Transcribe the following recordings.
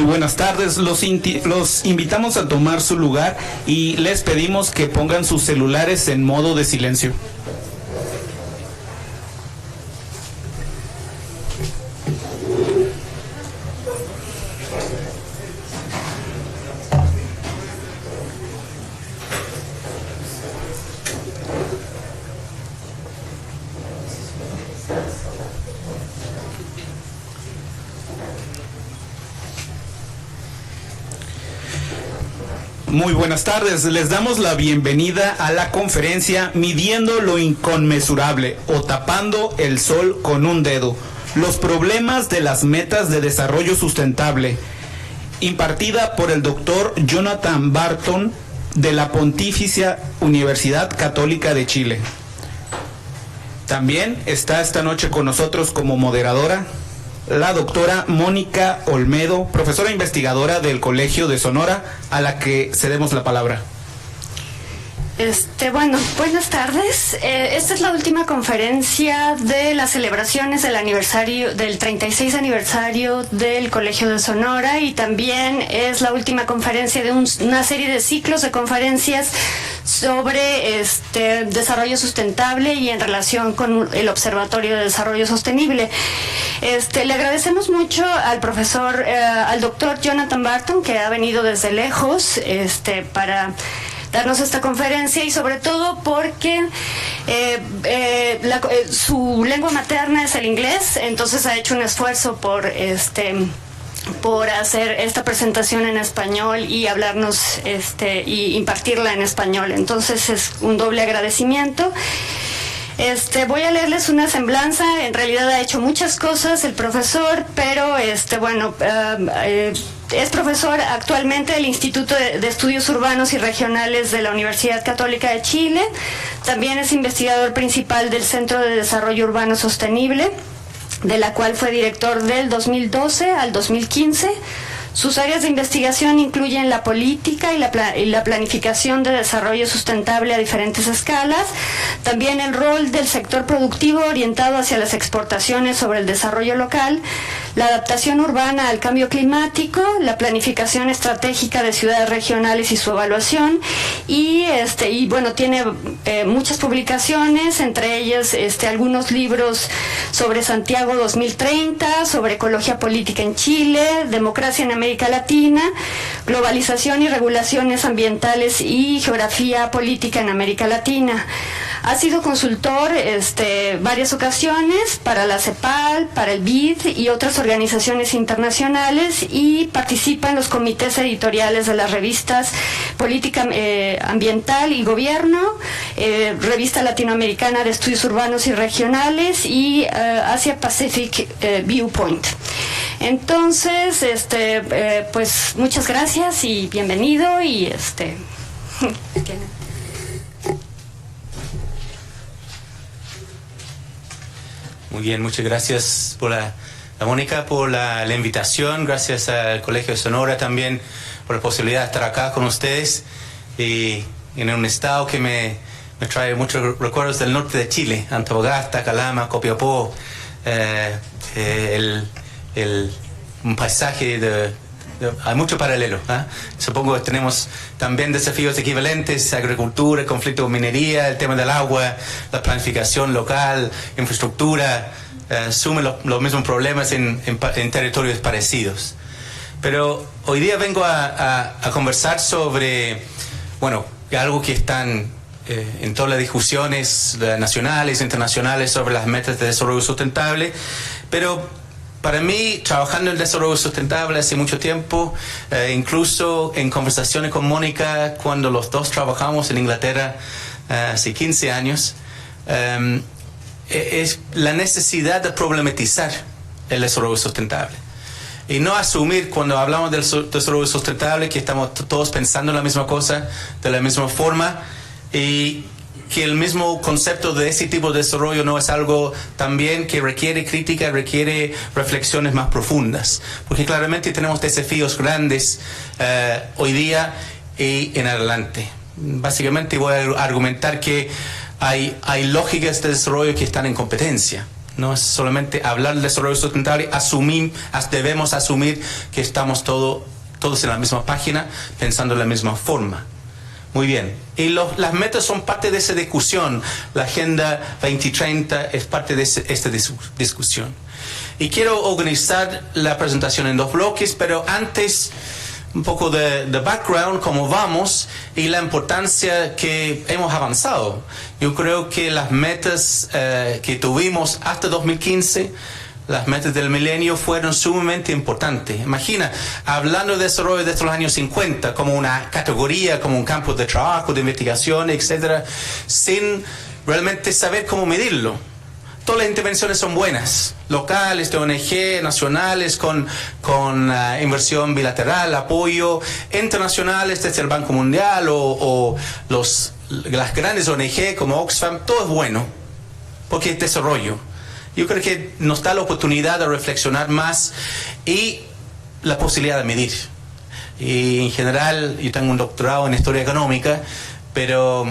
Muy buenas tardes. Los invitamos a tomar su lugar y les pedimos que pongan sus celulares en modo de silencio. Muy buenas tardes, les damos la bienvenida a la conferencia Midiendo lo inconmensurable o tapando el sol con un dedo, los problemas de las metas de desarrollo sustentable, impartida por el doctor Jonathan Barton de la Pontificia Universidad Católica de Chile. También está esta noche con nosotros como moderadora la doctora Mónica Olmedo, profesora investigadora del Colegio de Sonora, a la que cedemos la palabra. Bueno, buenas tardes. Esta es la última conferencia de las celebraciones del aniversario, del 36 aniversario del Colegio de Sonora, y también es la última conferencia de una serie de ciclos de conferencias sobre desarrollo sustentable y en relación con el Observatorio de Desarrollo Sostenible. Le agradecemos mucho al profesor, al doctor Jonathan Barton, que ha venido desde lejos para darnos esta conferencia, y sobre todo porque su lengua materna es el inglés, entonces ha hecho un esfuerzo por hacer esta presentación en español y hablarnos y impartirla en español. Entonces es un doble agradecimiento. Voy a leerles una semblanza. En realidad ha hecho muchas cosas el profesor, pero es profesor actualmente del Instituto de Estudios Urbanos y Regionales de la Universidad Católica de Chile. También es investigador principal del Centro de Desarrollo Urbano Sostenible, de la cual fue director del 2012 al 2015. Sus áreas de investigación incluyen la política y la planificación de desarrollo sustentable a diferentes escalas, también el rol del sector productivo orientado hacia las exportaciones sobre el desarrollo local, la adaptación urbana al cambio climático, la planificación estratégica de ciudades regionales y su evaluación, y tiene muchas publicaciones, entre ellas algunos libros sobre Santiago 2030, sobre ecología política en Chile, democracia en América Latina, globalización y regulaciones ambientales y geografía política en América Latina. Ha sido consultor varias ocasiones para la CEPAL, para el BID y otras organizaciones internacionales, y participa en los comités editoriales de las revistas Política Ambiental y Gobierno, Revista Latinoamericana de Estudios Urbanos y Regionales y Asia Pacific Viewpoint. Entonces, pues muchas gracias y bienvenido, y Muy bien, muchas gracias por la Mónica, por la invitación. Gracias al Colegio de Sonora también por la posibilidad de estar acá con ustedes y en un estado que me trae muchos recuerdos del norte de Chile: Antofagasta, Calama, Copiapó, un paisaje hay mucho paralelo, ¿eh? Supongo que tenemos también desafíos equivalentes: agricultura, conflicto con minería, el tema del agua, la planificación local, infraestructura, sumen los mismos problemas en territorios parecidos. Pero hoy día vengo a conversar sobre, algo que están en todas las discusiones nacionales e internacionales sobre las metas de desarrollo sustentable, pero para mí, trabajando en el desarrollo sustentable hace mucho tiempo, incluso en conversaciones con Mónica, cuando los dos trabajamos en Inglaterra hace 15 años, es la necesidad de problematizar el desarrollo sustentable. Y no asumir, cuando hablamos del desarrollo sustentable, que estamos todos pensando en la misma cosa, de la misma forma, y que el mismo concepto de ese tipo de desarrollo no es algo también que requiere crítica, requiere reflexiones más profundas, porque claramente tenemos desafíos grandes hoy día y en adelante. Básicamente voy a argumentar que hay lógicas de desarrollo que están en competencia. No es solamente hablar del desarrollo sustentable, debemos asumir que estamos todos en la misma página, pensando de la misma forma. Muy bien. Y las metas son parte de esa discusión. La Agenda 2030 es parte de esta discusión. Y quiero organizar la presentación en 2 bloques, pero antes un poco de background, cómo vamos y la importancia que hemos avanzado. Yo creo que las metas que tuvimos hasta 2015, las metas del milenio, fueron sumamente importantes. Imagina, hablando de desarrollo desde los años 50 como una categoría, como un campo de trabajo, de investigación, etcétera, sin realmente saber cómo medirlo. Todas las intervenciones son buenas, locales, de ONG, nacionales, con inversión bilateral, apoyo, internacionales desde el Banco Mundial o las grandes ONG como Oxfam. Todo es bueno, porque es desarrollo. Yo creo que nos da la oportunidad de reflexionar más y la posibilidad de medir. Y en general, yo tengo un doctorado en historia económica, pero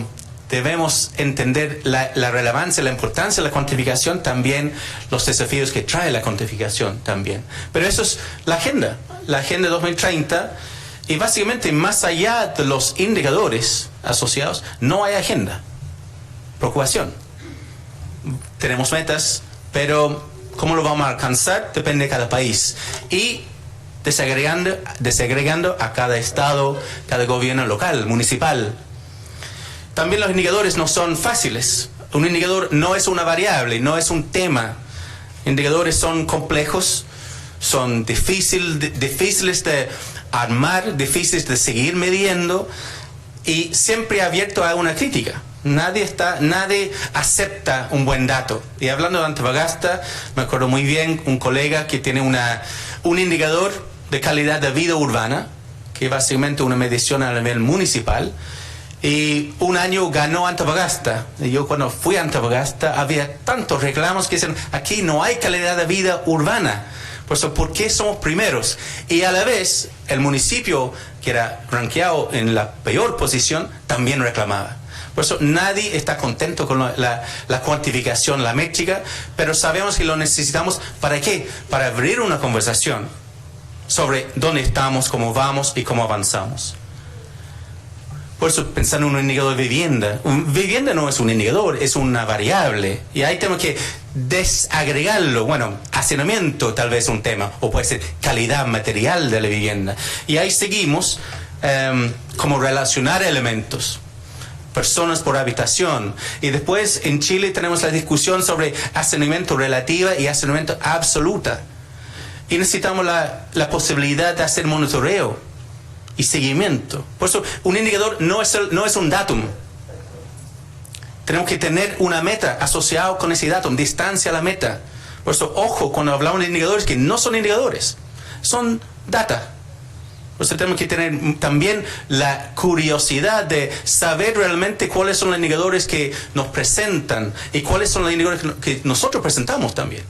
debemos entender la relevancia, la importancia de la cuantificación, también los desafíos que trae la cuantificación también. Pero eso es la Agenda 2030, y básicamente más allá de los indicadores asociados, no hay agenda. Preocupación. Tenemos metas, pero cómo lo vamos a alcanzar depende de cada país. Y desagregando a cada estado, cada gobierno local, municipal. También los indicadores no son fáciles. Un indicador no es una variable, no es un tema. Indicadores son complejos, son difíciles de armar, difíciles de seguir midiendo y siempre abierto a una crítica. Nadie acepta un buen dato. Y hablando de Antofagasta, me acuerdo muy bien un colega que tiene un indicador de calidad de vida urbana, que es básicamente una medición a nivel municipal. Y un año ganó Antofagasta. Y yo cuando fui a Antofagasta había tantos reclamos que dicen, aquí no hay calidad de vida urbana. Por eso, ¿por qué somos primeros? Y a la vez, el municipio que era rankeado en la peor posición también reclamaba. Por eso nadie está contento con la cuantificación, la métrica, pero sabemos que lo necesitamos. ¿Para qué? Para abrir una conversación sobre dónde estamos, cómo vamos y cómo avanzamos. Por eso, pensando en un indicador de vivienda. Vivienda no es un indicador, es una variable. Y ahí tenemos que desagregarlo. Bueno, hacinamiento tal vez es un tema, o puede ser calidad material de la vivienda. Y ahí seguimos como relacionar elementos. Personas por habitación. Y después en Chile tenemos la discusión sobre hacinamiento relativa y hacinamiento absoluta. Y necesitamos la posibilidad de hacer monitoreo y seguimiento. Por eso, un indicador no es un datum. Tenemos que tener una meta asociada con ese datum, distancia a la meta. Por eso, ojo, cuando hablamos de indicadores, que no son indicadores, son data. Por eso tenemos que tener también la curiosidad de saber realmente cuáles son los indicadores que nos presentan y cuáles son los indicadores que nosotros presentamos también.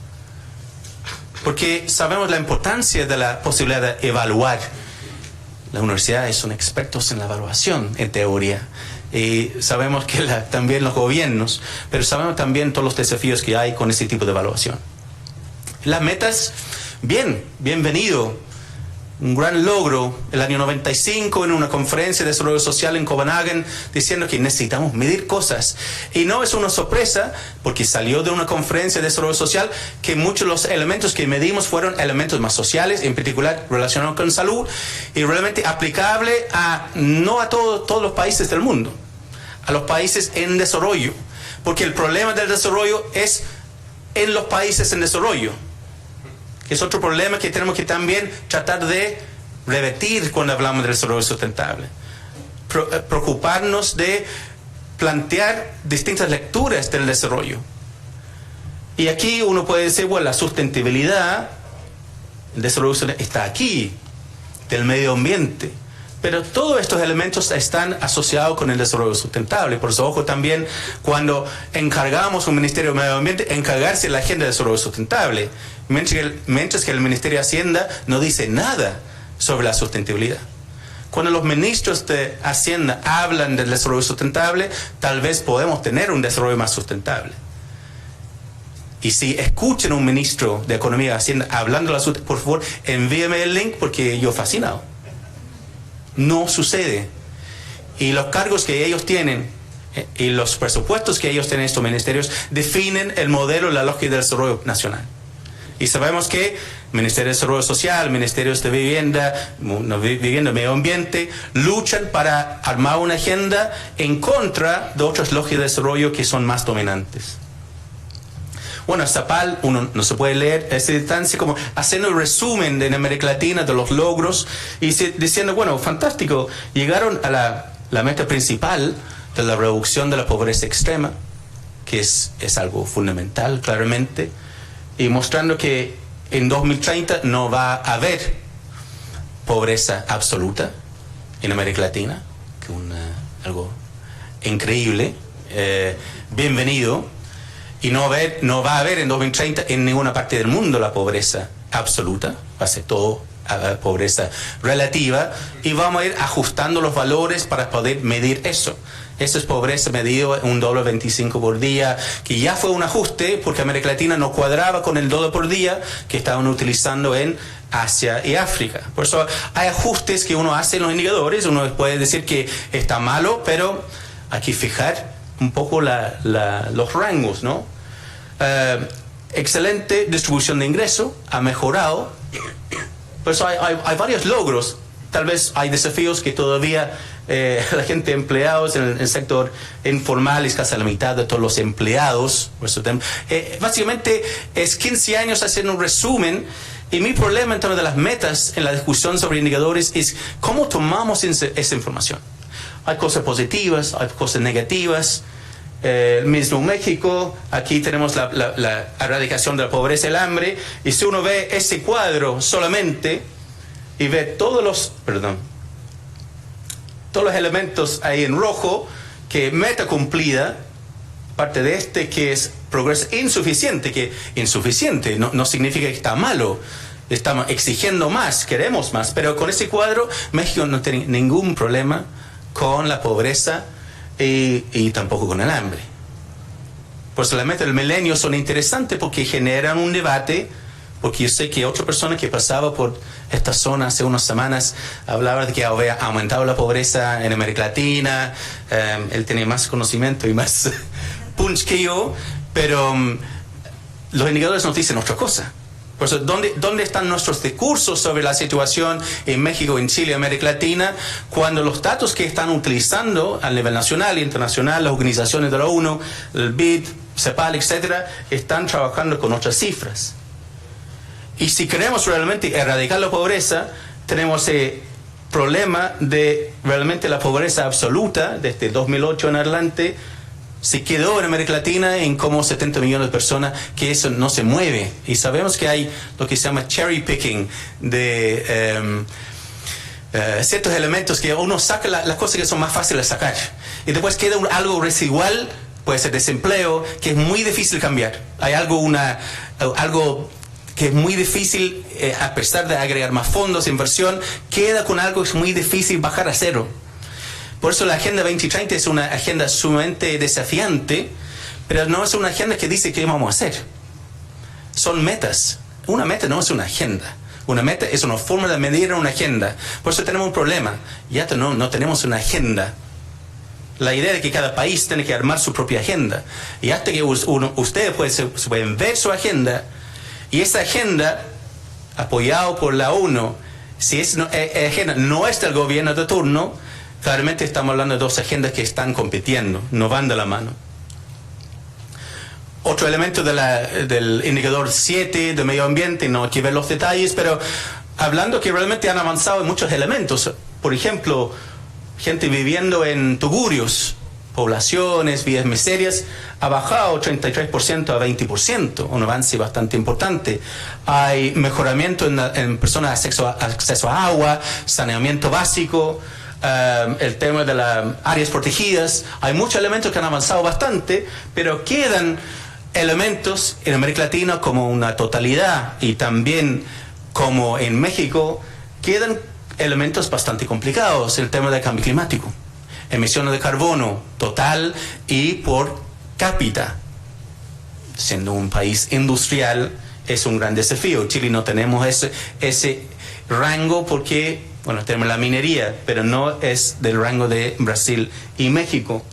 Porque sabemos la importancia de la posibilidad de evaluar. Las universidades son expertos en la evaluación, en teoría. Y sabemos que también los gobiernos, pero sabemos también todos los desafíos que hay con ese tipo de evaluación. Las metas, bienvenido. Un gran logro el año 95 en una conferencia de desarrollo social en Copenhagen, diciendo que necesitamos medir cosas. Y no es una sorpresa, porque salió de una conferencia de desarrollo social que muchos de los elementos que medimos fueron elementos más sociales, en particular relacionados con salud, y realmente aplicable no a todos los países del mundo, a los países en desarrollo. Porque el problema del desarrollo es en los países en desarrollo. Es otro problema que tenemos que también tratar de revertir cuando hablamos del desarrollo sustentable. Preocuparnos de plantear distintas lecturas del desarrollo. Y aquí uno puede decir, bueno, la sustentabilidad, el desarrollo está aquí, del medio ambiente. Pero todos estos elementos están asociados con el desarrollo sustentable. Por eso, ojo también, cuando encargamos un Ministerio de Medio Ambiente, encargarse de la agenda de desarrollo sustentable. Mientras que el Ministerio de Hacienda no dice nada sobre la sustentabilidad. Cuando los ministros de Hacienda hablan del desarrollo sustentable, tal vez podemos tener un desarrollo más sustentable. Y si escuchan a un ministro de Economía Hacienda hablando de la salud, por favor, envíame el link porque yo fascinado. No sucede. Y los cargos que ellos tienen y los presupuestos que ellos tienen en estos ministerios definen el modelo y la lógica del desarrollo nacional. Y sabemos que Ministerio de Desarrollo Social, Ministerios de Vivienda, Medio Ambiente, luchan para armar una agenda en contra de otras lógicas de desarrollo que son más dominantes. Bueno, Zapal, uno no se puede leer a esa distancia como haciendo un resumen de América Latina, de los logros, y diciendo, bueno, fantástico, llegaron a la meta principal de la reducción de la pobreza extrema, que es algo fundamental, claramente, y mostrando que en 2030 no va a haber pobreza absoluta en América Latina, que algo increíble, bienvenido. Y no va a haber en 2030 en ninguna parte del mundo la pobreza absoluta, va a ser todo pobreza relativa, y vamos a ir ajustando los valores para poder medir eso. Eso es pobreza medido en $1.25 por día, que ya fue un ajuste porque América Latina no cuadraba con el $1 por día que estaban utilizando en Asia y África. Por eso hay ajustes que uno hace en los indicadores, uno puede decir que está malo, pero hay que fijar un poco los rangos, ¿no? Excelente distribución de ingreso, ha mejorado. Por eso hay varios logros. Tal vez hay desafíos que todavía la gente empleados en el sector informal es casi la mitad de todos los empleados. Básicamente es 15 años haciendo un resumen. Y mi problema en términos de las metas en la discusión sobre indicadores es cómo tomamos esa información. Hay cosas positivas, hay cosas negativas. Mismo México, aquí tenemos la erradicación de la pobreza y el hambre, y si uno ve ese cuadro solamente y ve todos los elementos ahí en rojo, que meta cumplida, parte de que es progreso insuficiente, que insuficiente no significa que está malo, estamos exigiendo más, queremos más, pero con ese cuadro México no tiene ningún problema con la pobreza y tampoco con el hambre. Por eso las metas del milenio son interesantes porque generan un debate, porque yo sé que otra persona que pasaba por esta zona hace unas semanas hablaba de que había aumentado la pobreza en América Latina. Él tenía más conocimiento y más punch que yo, pero los indicadores nos dicen otra cosa. Por eso, ¿dónde están nuestros discursos sobre la situación en México, en Chile, América Latina, cuando los datos que están utilizando a nivel nacional e internacional, las organizaciones de la ONU, el BID, CEPAL, etcétera, están trabajando con otras cifras? Y si queremos realmente erradicar la pobreza, tenemos el problema de realmente la pobreza absoluta desde 2008 en adelante. Se quedó en América Latina en como 70 millones de personas, que eso no se mueve. Y sabemos que hay lo que se llama cherry picking de ciertos elementos que uno saca las cosas que son más fáciles de sacar. Y después queda algo residual, puede ser desempleo, que es muy difícil cambiar. Hay algo que es muy difícil, a pesar de agregar más fondos, inversión, queda con algo que es muy difícil bajar a cero. Por eso la Agenda 2030 es una agenda sumamente desafiante, pero no es una agenda que dice qué vamos a hacer. Son metas. Una meta no es una agenda. Una meta es una forma de medir una agenda. Por eso tenemos un problema. Ya no tenemos una agenda. La idea de que cada país tiene que armar su propia agenda. Y hasta que ustedes pueden ver su agenda, y esa agenda, apoyado por la ONU, si esa agenda no es del gobierno de turno, claramente estamos hablando de dos agendas que están compitiendo, no van de la mano. Otro elemento del indicador 7 de medio ambiente, no hay que ver los detalles, pero hablando que realmente han avanzado en muchos elementos. Por ejemplo, gente viviendo en tugurios, poblaciones, vías miserias, ha bajado 33% a 20%, un avance bastante importante. Hay mejoramiento en personas acceso a agua, saneamiento básico, el tema de las áreas protegidas. Hay muchos elementos que han avanzado bastante, pero quedan elementos en América Latina como una totalidad, y también como en México, quedan elementos bastante complicados. El tema del cambio climático, emisiones de carbono total y por cápita. siendo un país industrial, es un gran desafío. Chile no tenemos ese rango porque, bueno, tenemos la minería, pero no es del rango de Brasil y México.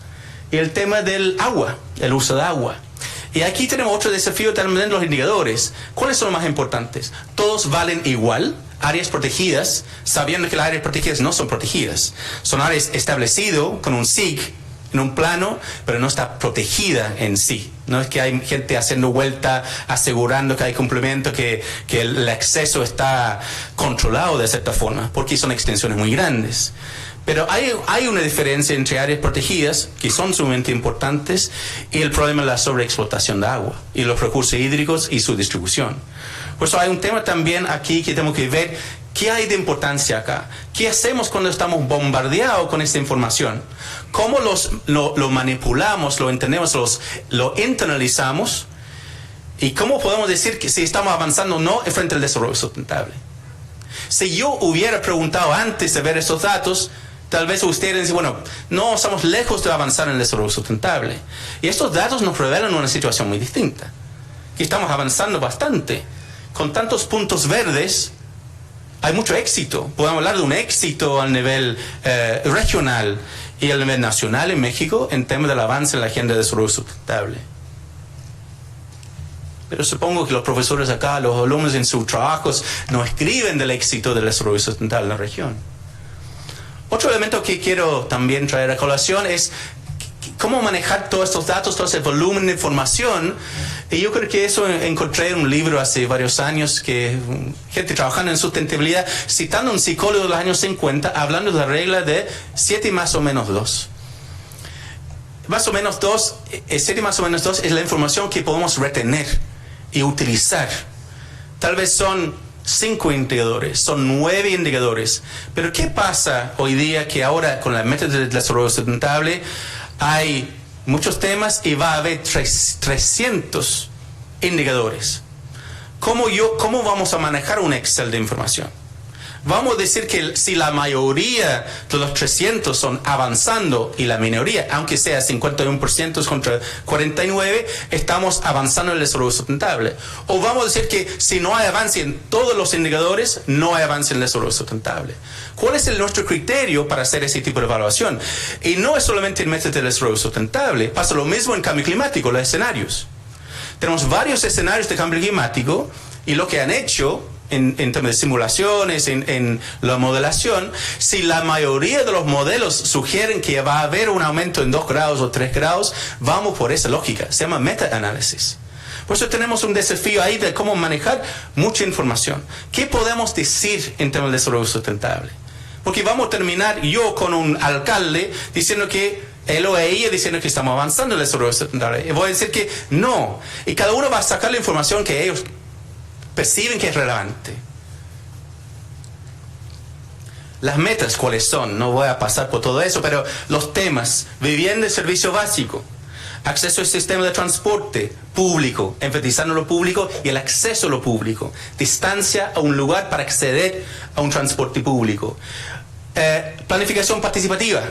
Y el tema del agua, el uso de agua. Y aquí tenemos otro desafío también, los indicadores. ¿Cuáles son los más importantes? ¿Todos valen igual? Áreas protegidas, sabiendo que las áreas protegidas no son protegidas. Son áreas establecidas con un SIG, en un plano, pero no está protegida en sí. No es que hay gente haciendo vuelta, asegurando que hay cumplimiento, que el acceso está controlado de cierta forma, porque son extensiones muy grandes. Pero hay una diferencia entre áreas protegidas, que son sumamente importantes, y el problema de la sobreexplotación de agua, y los recursos hídricos y su distribución. Por eso hay un tema también aquí que tenemos que ver, ¿qué hay de importancia acá? ¿Qué hacemos cuando estamos bombardeados con esta información? ¿Cómo lo manipulamos, lo entendemos, lo internalizamos? ¿Y cómo podemos decir que si estamos avanzando o no frente al desarrollo sustentable? Si yo hubiera preguntado antes de ver esos datos, tal vez ustedes dicen, bueno, no estamos lejos de avanzar en el desarrollo sustentable. Y estos datos nos revelan una situación muy distinta. Que estamos avanzando bastante. Con tantos puntos verdes, hay mucho éxito. Podemos hablar de un éxito a nivel regional y a nivel nacional en México en temas del avance en la agenda de desarrollo sustentable. Pero supongo que los profesores acá, los alumnos en sus trabajos, no escriben del éxito del desarrollo sustentable en la región. Otro elemento que quiero también traer a colación es cómo manejar todos estos datos, todo ese volumen de información. Y yo creo que eso encontré en un libro hace varios años, que gente trabajando en sustentabilidad, citando a un psicólogo de los años 50, hablando de la regla de 7 más o menos 2. Más o menos 2, 7 más o menos 2 es la información que podemos retener y utilizar. Tal vez son 5 indicadores, son 9 indicadores. Pero ¿qué pasa hoy día que ahora con la meta del desarrollo sustentable hay muchos temas y va a haber 300 indicadores? ¿Cómo vamos a manejar un Excel de información? Vamos a decir que si la mayoría de los 300 son avanzando y la minoría, aunque sea 51% contra 49%, estamos avanzando en el desarrollo sustentable. O vamos a decir que si no hay avance en todos los indicadores, no hay avance en el desarrollo sustentable. ¿Cuál es nuestro criterio para hacer ese tipo de evaluación? Y no es solamente el método del desarrollo sustentable, pasa lo mismo en cambio climático, los escenarios. Tenemos varios escenarios de cambio climático y lo que han hecho en temas de simulaciones, en la modelación, si la mayoría de los modelos sugieren que va a haber un aumento en 2 grados o 3 grados, vamos por esa lógica, se llama meta-análisis. Por eso tenemos un desafío ahí de cómo manejar mucha información. ¿Qué podemos decir en temas de desarrollo sustentable? Porque vamos a terminar yo con un alcalde diciendo que él o ella diciendo que estamos avanzando en el desarrollo sustentable. Y voy a decir que no. Y cada uno va a sacar la información que ellos perciben que es relevante. Las metas, ¿cuáles son? No voy a pasar por todo eso, pero los temas: vivienda y servicio básico, acceso al sistema de transporte público, enfatizando lo público y el acceso a lo público, distancia a un lugar para acceder a un transporte público, planificación participativa,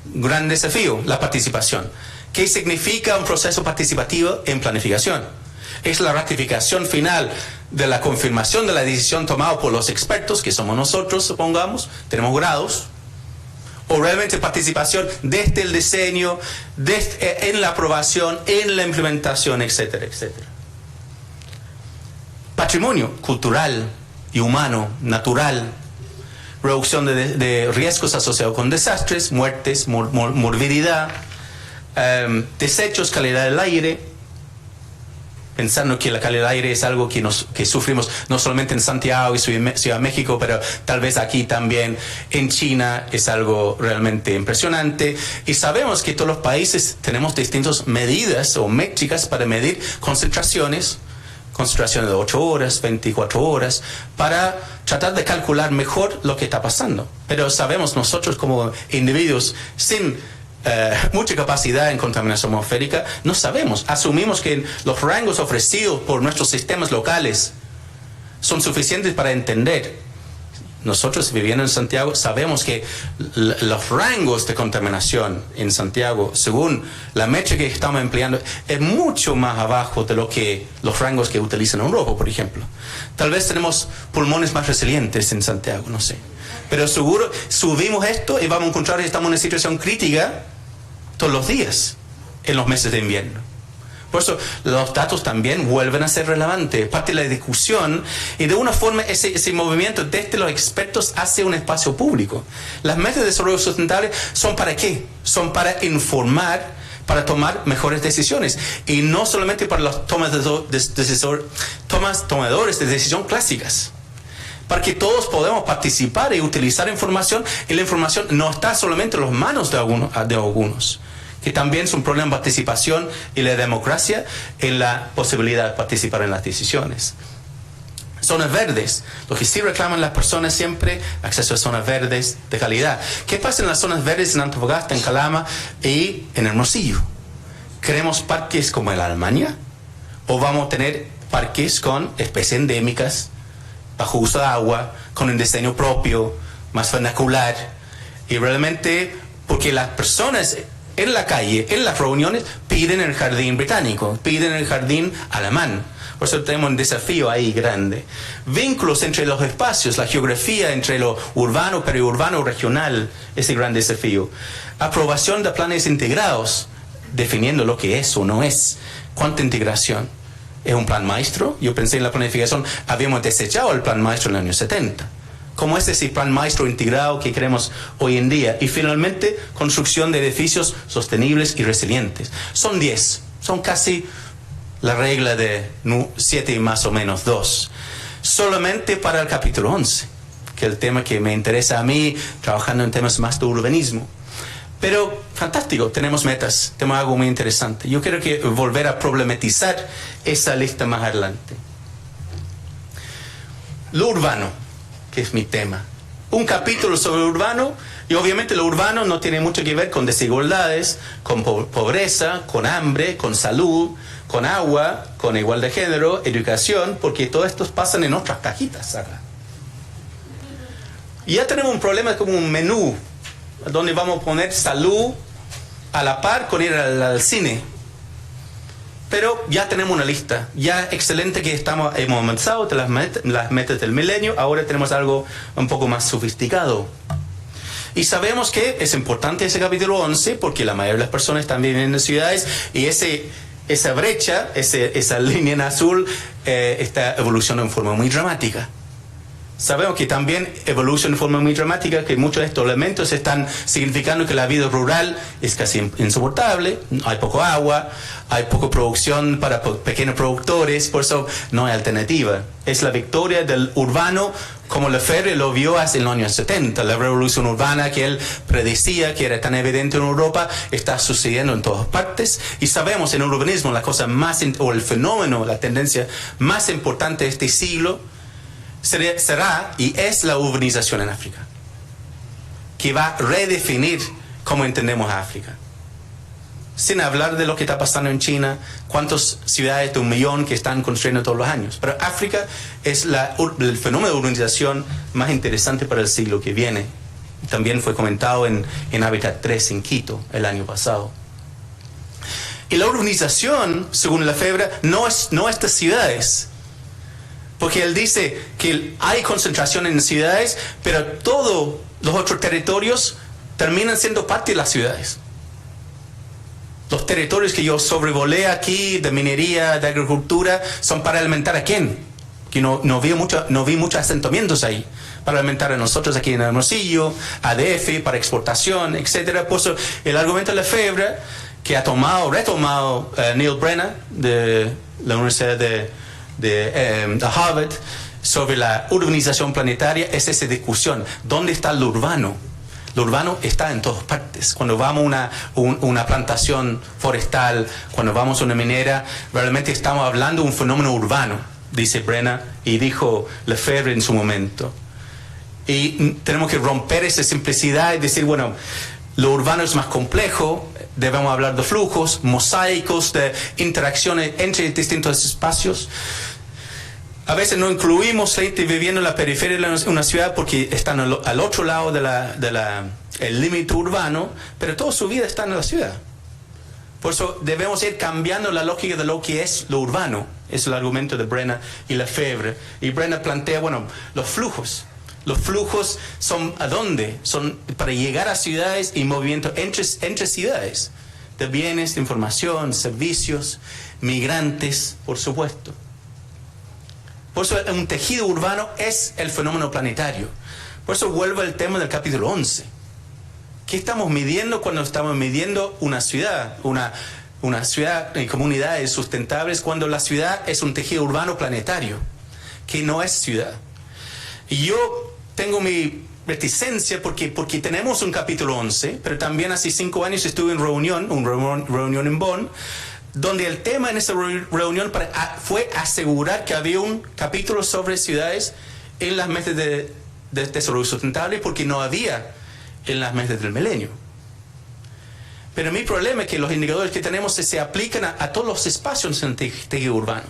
gran desafío, la participación. ¿Qué significa un proceso participativo en planificación? Es la ratificación final de la confirmación de la decisión tomada por los expertos, que somos nosotros, supongamos, tenemos grados, o realmente participación desde el diseño, en la aprobación, en la implementación, etcétera, etcétera. Patrimonio cultural y humano, natural, reducción de riesgos asociados con desastres, muertes, morbididad, desechos, calidad del aire, pensando que la calidad del aire es algo que sufrimos no solamente en Santiago y Ciudad de México, pero tal vez aquí también en China es algo realmente impresionante. Y sabemos que todos los países tenemos distintas medidas o métricas para medir concentraciones de 8 horas, 24 horas, para tratar de calcular mejor lo que está pasando. Pero sabemos nosotros como individuos sin mucha capacidad en contaminación atmosférica, no sabemos, asumimos que los rangos ofrecidos por nuestros sistemas locales son suficientes para entender. nosotros viviendo en Santiago sabemos que los rangos de contaminación en Santiago, según la métrica que estamos empleando, es mucho más abajo de lo que los rangos que utilizan en Europa, por ejemplo. Tal vez tenemos pulmones más resilientes en Santiago, no sé. Pero seguro subimos esto y vamos a encontrar que estamos en una situación crítica todos los días en los meses de invierno. Por eso los datos también vuelven a ser relevantes, parte de la discusión, y de una forma ese movimiento desde los expertos hacia un espacio público. Las metas de desarrollo sustentable son ¿para qué? Son para informar, para tomar mejores decisiones, y no solamente para los tomadores de decisión clásicas, para que todos podamos participar y utilizar información, y la información no está solamente en las manos de algunos, que también es un problema de participación y la democracia en la posibilidad de participar en las decisiones. Zonas verdes, lo que sí reclaman las personas siempre, acceso a zonas verdes de calidad. ¿Qué pasa en las zonas verdes en Antofagasta, en Calama y en Hermosillo? ¿Queremos parques como en Alemania? ¿O vamos a tener parques con especies endémicas, bajo uso de agua, con un diseño propio, más vernacular? Y realmente, porque las personas en la calle, en las reuniones, piden el jardín británico, piden el jardín alemán. Por eso tenemos un desafío ahí grande. Vínculos entre los espacios, la geografía entre lo urbano, periurbano, regional, ese gran desafío. Aprobación de planes integrados, definiendo lo que es o no es. ¿Cuánta integración? ¿Es un plan maestro? Yo pensé en la planificación, habíamos desechado el plan maestro en los años 70. ¿Cómo es ese plan maestro integrado que queremos hoy en día? Y finalmente, construcción de edificios sostenibles y resilientes. Son 10, son casi la regla de 7 y más o menos 2. Solamente para el capítulo 11, que es el tema que me interesa a mí, trabajando en temas más de urbanismo. Pero, fantástico, tenemos metas, tenemos algo muy interesante. Yo quiero volver a problematizar esa lista más adelante. Lo urbano, que es mi tema. Un capítulo sobre lo urbano, y obviamente lo urbano no tiene mucho que ver con desigualdades, con pobreza, con hambre, con salud, con agua, con igualdad de género, educación, porque todo esto pasa en otras cajitas acá. Y ya tenemos un problema como un menú, donde vamos a poner salud a la par con ir al cine. Pero ya tenemos una lista, ya excelente que hemos avanzado de las metas del milenio, ahora tenemos algo un poco más sofisticado. Y sabemos que es importante ese capítulo 11 porque la mayoría de las personas están viviendo en ciudades y esa brecha, esa línea en azul está evolucionando en forma muy dramática. Sabemos que también evoluciona de forma muy dramática, que muchos de estos elementos están significando que la vida rural es casi insoportable, hay poco agua, hay poca producción para pequeños productores, por eso no hay alternativa. Es la victoria del urbano, como Lefebvre lo vio hace en los años 70, la revolución urbana que él predecía, que era tan evidente en Europa, está sucediendo en todas partes, y sabemos en el urbanismo la cosa más, o el fenómeno, la tendencia más importante de este siglo, será y es la urbanización en África, que va a redefinir cómo entendemos a África. Sin hablar de lo que está pasando en China, cuántas ciudades de 1 millón que están construyendo todos los años. Pero África es el fenómeno de urbanización más interesante para el siglo que viene. También fue comentado en Hábitat 3 en Quito el año pasado. Y la urbanización, según Lefebvre, no es de ciudades. Porque él dice que hay concentración en ciudades, pero todos los otros territorios terminan siendo parte de las ciudades. Los territorios que yo sobrevolé aquí, de minería, de agricultura, son para alimentar a quién. Que no vi muchos asentamientos ahí. Para alimentar a nosotros aquí en Hermosillo, ADF, para exportación, etc. Por eso el argumento de Lefebvre, que ha retomado Neil Brennan de la Universidad de Harvard, sobre la urbanización planetaria, es esa discusión. ¿Dónde está lo urbano? Lo urbano está en todas partes. Cuando vamos a una plantación forestal, cuando vamos a una minera, realmente estamos hablando de un fenómeno urbano, dice Brennan, y dijo Lefebvre en su momento. Y tenemos que romper esa simplicidad y decir, bueno, lo urbano es más complejo, debemos hablar de flujos, mosaicos, de interacciones entre distintos espacios. A veces no incluimos gente viviendo en la periferia de una ciudad porque están al otro lado el límite urbano, pero toda su vida están en la ciudad. Por eso debemos ir cambiando la lógica de lo que es lo urbano. Es el argumento de Brenner y Lefebvre. Y Brenner plantea, los flujos. Los flujos son ¿a dónde? Son para llegar a ciudades y movimiento entre ciudades. De bienes, de información, servicios, migrantes, por supuesto. Por eso un tejido urbano es el fenómeno planetario. Por eso vuelvo al tema del capítulo 11. ¿Qué estamos midiendo cuando estamos midiendo una ciudad? Una ciudad y comunidades sustentables cuando la ciudad es un tejido urbano planetario, que no es ciudad. Y yo tengo mi reticencia porque tenemos un capítulo 11, pero también hace 5 años estuve en una reunión en Bonn, donde el tema en esa reunión fue asegurar que había un capítulo sobre ciudades en las metas de desarrollo sustentable, porque no había en las metas del milenio. Pero mi problema es que los indicadores que tenemos se aplican a todos los espacios en el tejido urbano.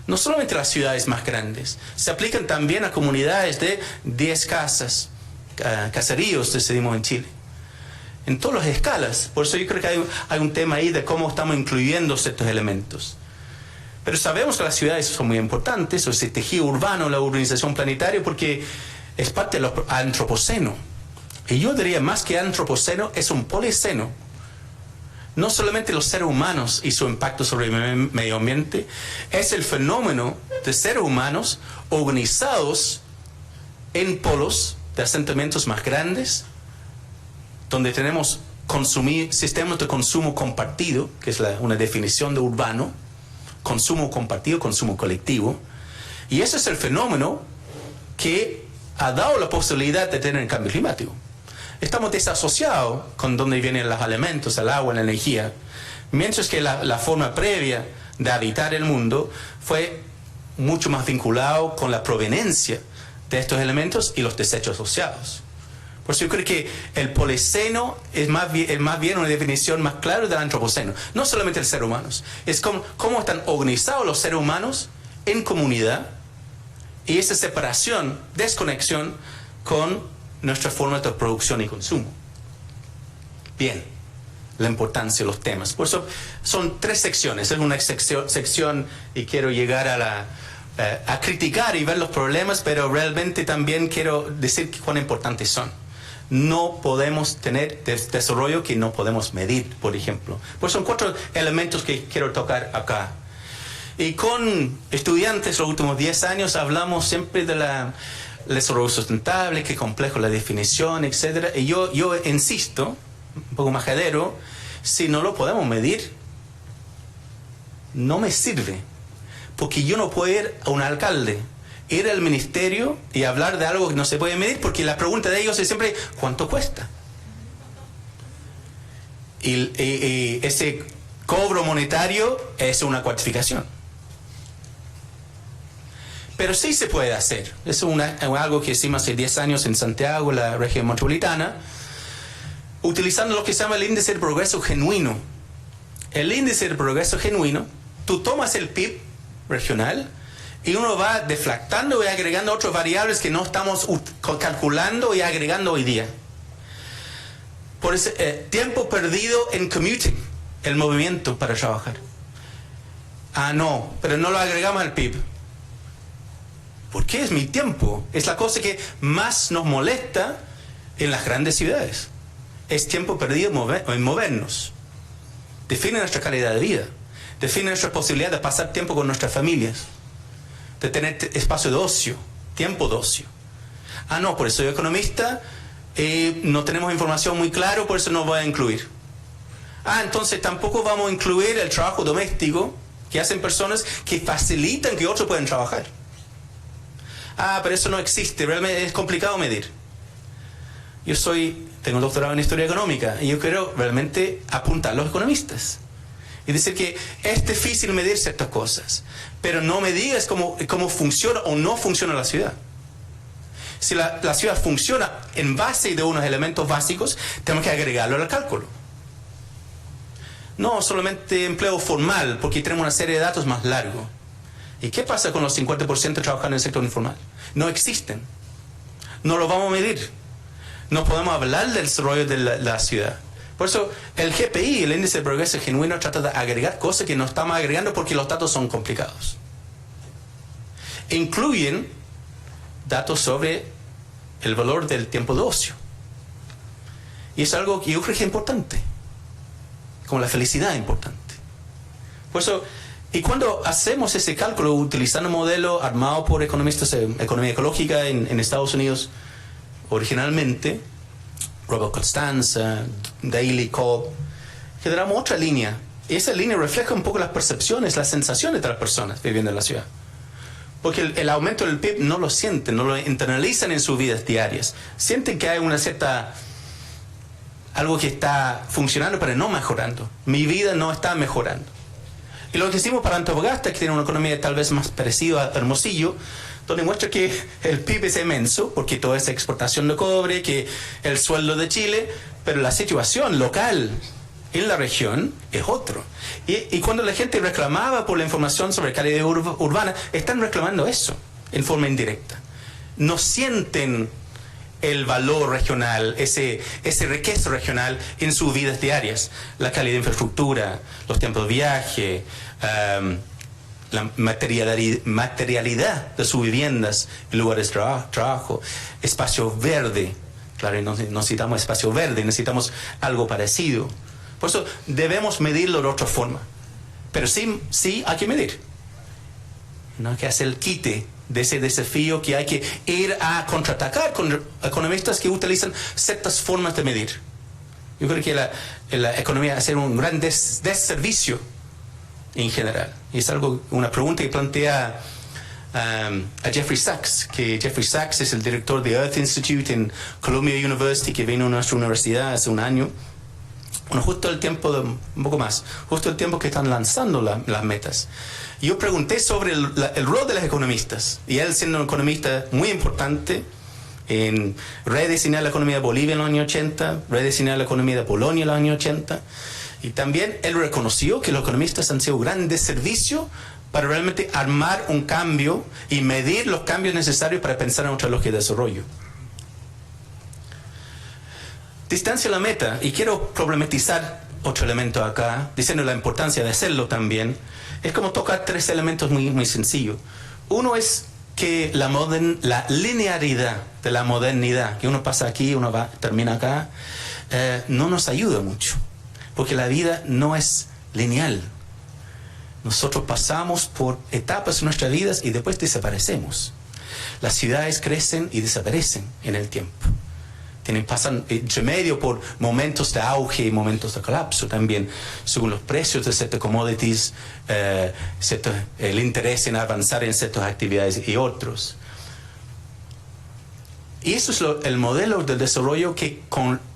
No solamente a las ciudades más grandes, se aplican también a comunidades de 10 casas, caseríos, decidimos en Chile. En todas las escalas. Por eso yo creo que hay un tema ahí de cómo estamos incluyendo ciertos elementos. Pero sabemos que las ciudades son muy importantes, o ese tejido urbano, la urbanización planetaria, porque es parte del antropoceno. Y yo diría más que antropoceno, es un policeno. No solamente los seres humanos y su impacto sobre el medio ambiente, es el fenómeno de seres humanos organizados en polos de asentamientos más grandes, donde tenemos sistemas de consumo compartido, que es una definición de urbano, consumo compartido, consumo colectivo, y ese es el fenómeno que ha dado la posibilidad de tener el cambio climático. Estamos desasociados con dónde vienen los elementos, el agua, la energía, mientras que la forma previa de habitar el mundo fue mucho más vinculado con la proveniencia de estos elementos y los desechos asociados. Por eso yo creo que el policeno es más bien una definición más clara del antropoceno. No solamente los seres humanos, es cómo están organizados los seres humanos en comunidad y esa separación, desconexión con nuestra forma de producción y consumo. Bien, la importancia de los temas. Por eso son 3 secciones. Es una sección y quiero llegar a criticar y ver los problemas, pero realmente también quiero decir cuán importantes son. No podemos tener desarrollo que no podemos medir, por ejemplo. Pues son 4 elementos que quiero tocar acá. Y con estudiantes los últimos 10 años hablamos siempre de el desarrollo sustentable, qué complejo la definición, etc. Y yo insisto, un poco majadero, si no lo podemos medir, no me sirve. Porque yo no puedo ir a un alcalde, ir al ministerio y hablar de algo que no se puede medir, porque la pregunta de ellos es siempre, ¿cuánto cuesta? Y ese cobro monetario es una cuantificación. Pero sí se puede hacer. Es algo que hicimos hace 10 años en Santiago, la región metropolitana, utilizando lo que se llama el índice de progreso genuino. El índice de progreso genuino, tú tomas el PIB regional y uno va deflactando y agregando otras variables que no estamos calculando y agregando hoy día. Por ese tiempo perdido en commuting, el movimiento para trabajar. No, pero no lo agregamos al PIB. ¿Por qué es mi tiempo? Es la cosa que más nos molesta en las grandes ciudades. Es tiempo perdido en movernos. Define nuestra calidad de vida. Define nuestra posibilidad de pasar tiempo con nuestras familias. De tener espacio de ocio, tiempo de ocio. No, por eso soy economista, no tenemos información muy clara, por eso no voy a incluir. Entonces tampoco vamos a incluir el trabajo doméstico que hacen personas que facilitan que otros puedan trabajar. Pero eso no existe, realmente es complicado medir. Tengo un doctorado en historia económica y yo quiero realmente apuntar a los economistas y decir que es difícil medir ciertas cosas, pero no me digas cómo funciona o no funciona la ciudad. Si la ciudad funciona en base de unos elementos básicos, tenemos que agregarlo al cálculo. No solamente empleo formal, porque tenemos una serie de datos más largos. ¿Y qué pasa con los 50% trabajando en el sector informal? No existen. No lo vamos a medir. No podemos hablar del desarrollo de la ciudad. Por eso el GPI, el índice de progreso genuino, trata de agregar cosas que no estamos agregando porque los datos son complicados. Incluyen datos sobre el valor del tiempo de ocio. Y es algo que yo creo que es importante. Como la felicidad es importante. Por eso, y cuando hacemos ese cálculo utilizando un modelo armado por economistas de economía ecológica en Estados Unidos, originalmente, Robert Costanza, Daly, Cobb, generamos otra línea. Y esa línea refleja un poco las percepciones, las sensaciones de las personas viviendo en la ciudad. Porque el aumento del PIB no lo sienten, no lo internalizan en sus vidas diarias. Sienten que hay una cierta... algo que está funcionando pero no mejorando. Mi vida no está mejorando. Y lo que hicimos para Antofagasta, que tiene una economía tal vez más parecida a Hermosillo, donde muestra que el PIB es inmenso, porque toda esa exportación de cobre, que el sueldo de Chile, pero la situación local en la región es otro. Y cuando la gente reclamaba por la información sobre calidad urbana, están reclamando eso en forma indirecta. No sienten el valor regional, ese riqueza regional en sus vidas diarias. La calidad de infraestructura, los tiempos de viaje, la materialidad de sus viviendas, lugares de trabajo, espacio verde. Claro, no necesitamos espacio verde, necesitamos algo parecido. Por eso debemos medirlo de otra forma. Pero sí hay que medir. No hay que hacer el quite de ese desafío que hay que ir a contraatacar con economistas que utilizan ciertas formas de medir. Yo creo que la economía hace un gran desservicio en general. Y es una pregunta que plantea a Jeffrey Sachs, que Jeffrey Sachs es el director de Earth Institute en Columbia University, que vino a nuestra universidad hace un año. Bueno, justo el tiempo, un poco más, justo el tiempo que están lanzando las metas. Yo pregunté sobre el rol de los economistas, y él, siendo un economista muy importante en rediseñar la economía de Bolivia en los años 80, rediseñar la economía de Polonia en los años 80, y también él reconoció que los economistas han sido un gran desservicio para realmente armar un cambio y medir los cambios necesarios para pensar en otra lógica de desarrollo. Distancia a la meta, y quiero problematizar otro elemento acá, diciendo la importancia de hacerlo también. Es como tocar tres elementos muy, muy sencillos. Uno es que la linearidad de la modernidad, que uno pasa aquí, termina acá, no nos ayuda mucho, porque la vida no es lineal. Nosotros pasamos por etapas en nuestras vidas y después desaparecemos. Las ciudades crecen y desaparecen en el tiempo. Pasan entre medio por momentos de auge y momentos de colapso también, según los precios de ciertas commodities, el interés en avanzar en ciertas actividades y otros. Y eso es el modelo de desarrollo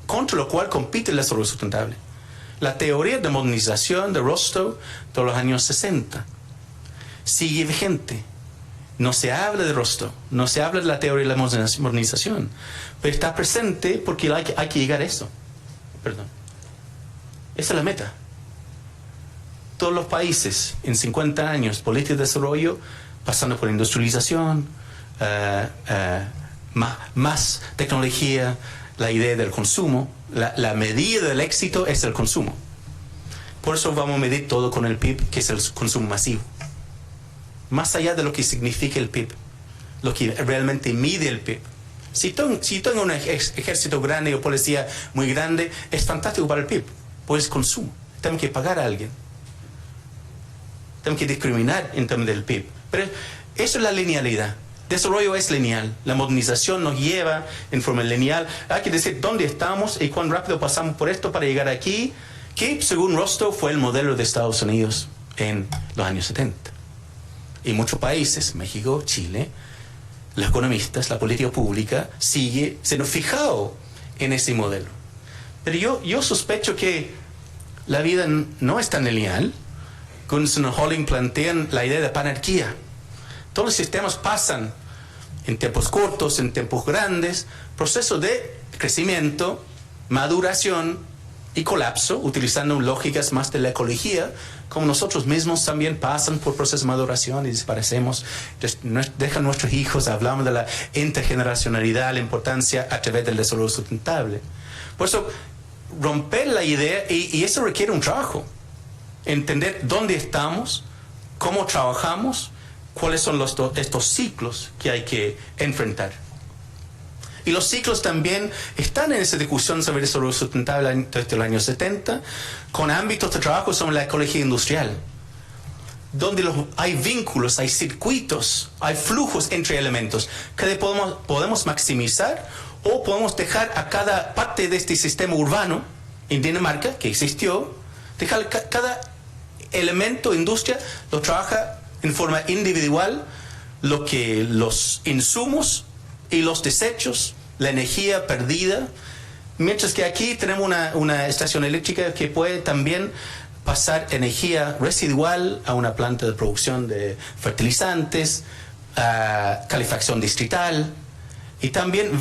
contra lo cual compite el desarrollo sustentable. La teoría de modernización de Rostow de los años 60 sigue vigente. No se habla de Rostow, no se habla de la teoría de la modernización, pero está presente porque hay que llegar a eso. Perdón. Esa es la meta. Todos los países en 50 años, política de desarrollo, pasando por industrialización, más tecnología, la idea del consumo, la medida del éxito es el consumo. Por eso vamos a medir todo con el PIB, que es el consumo masivo. Más allá de lo que significa el PIB, lo que realmente mide el PIB. Si tengo un ejército grande o policía muy grande, es fantástico para el PIB, pues consumo. Tengo que pagar a alguien. Tengo que discriminar en términos del PIB. Pero eso es la linealidad. Desarrollo es lineal. La modernización nos lleva en forma lineal. Hay que decir dónde estamos y cuán rápido pasamos por esto para llegar aquí, que según Rostow fue el modelo de Estados Unidos en los años 70. Y muchos países, México, Chile, los economistas, la política pública sigue siendo fijado en ese modelo. Pero yo sospecho que la vida no es tan lineal. Gunston y Holling plantean la idea de panarquía. Todos los sistemas pasan en tiempos cortos, en tiempos grandes, proceso de crecimiento, maduración, y colapso, utilizando lógicas más de la ecología, como nosotros mismos también pasan por procesos de maduración y desaparecemos, dejan nuestros hijos, hablamos de la intergeneracionalidad, la importancia a través del desarrollo sustentable. Por eso, romper la idea, y eso requiere un trabajo, entender dónde estamos, cómo trabajamos, cuáles son estos ciclos que hay que enfrentar. Y los ciclos también están en esa discusión sobre el desarrollo sustentable desde los años 70, con ámbitos de trabajo sobre la ecología industrial, donde hay vínculos, hay circuitos, hay flujos entre elementos que podemos maximizar o podemos dejar a cada parte de este sistema urbano en Dinamarca, que existió, dejar cada elemento, industria, lo trabaja en forma individual, los insumos y los desechos, la energía perdida, mientras que aquí tenemos una estación eléctrica que puede también pasar energía residual a una planta de producción de fertilizantes, calefacción distrital, y también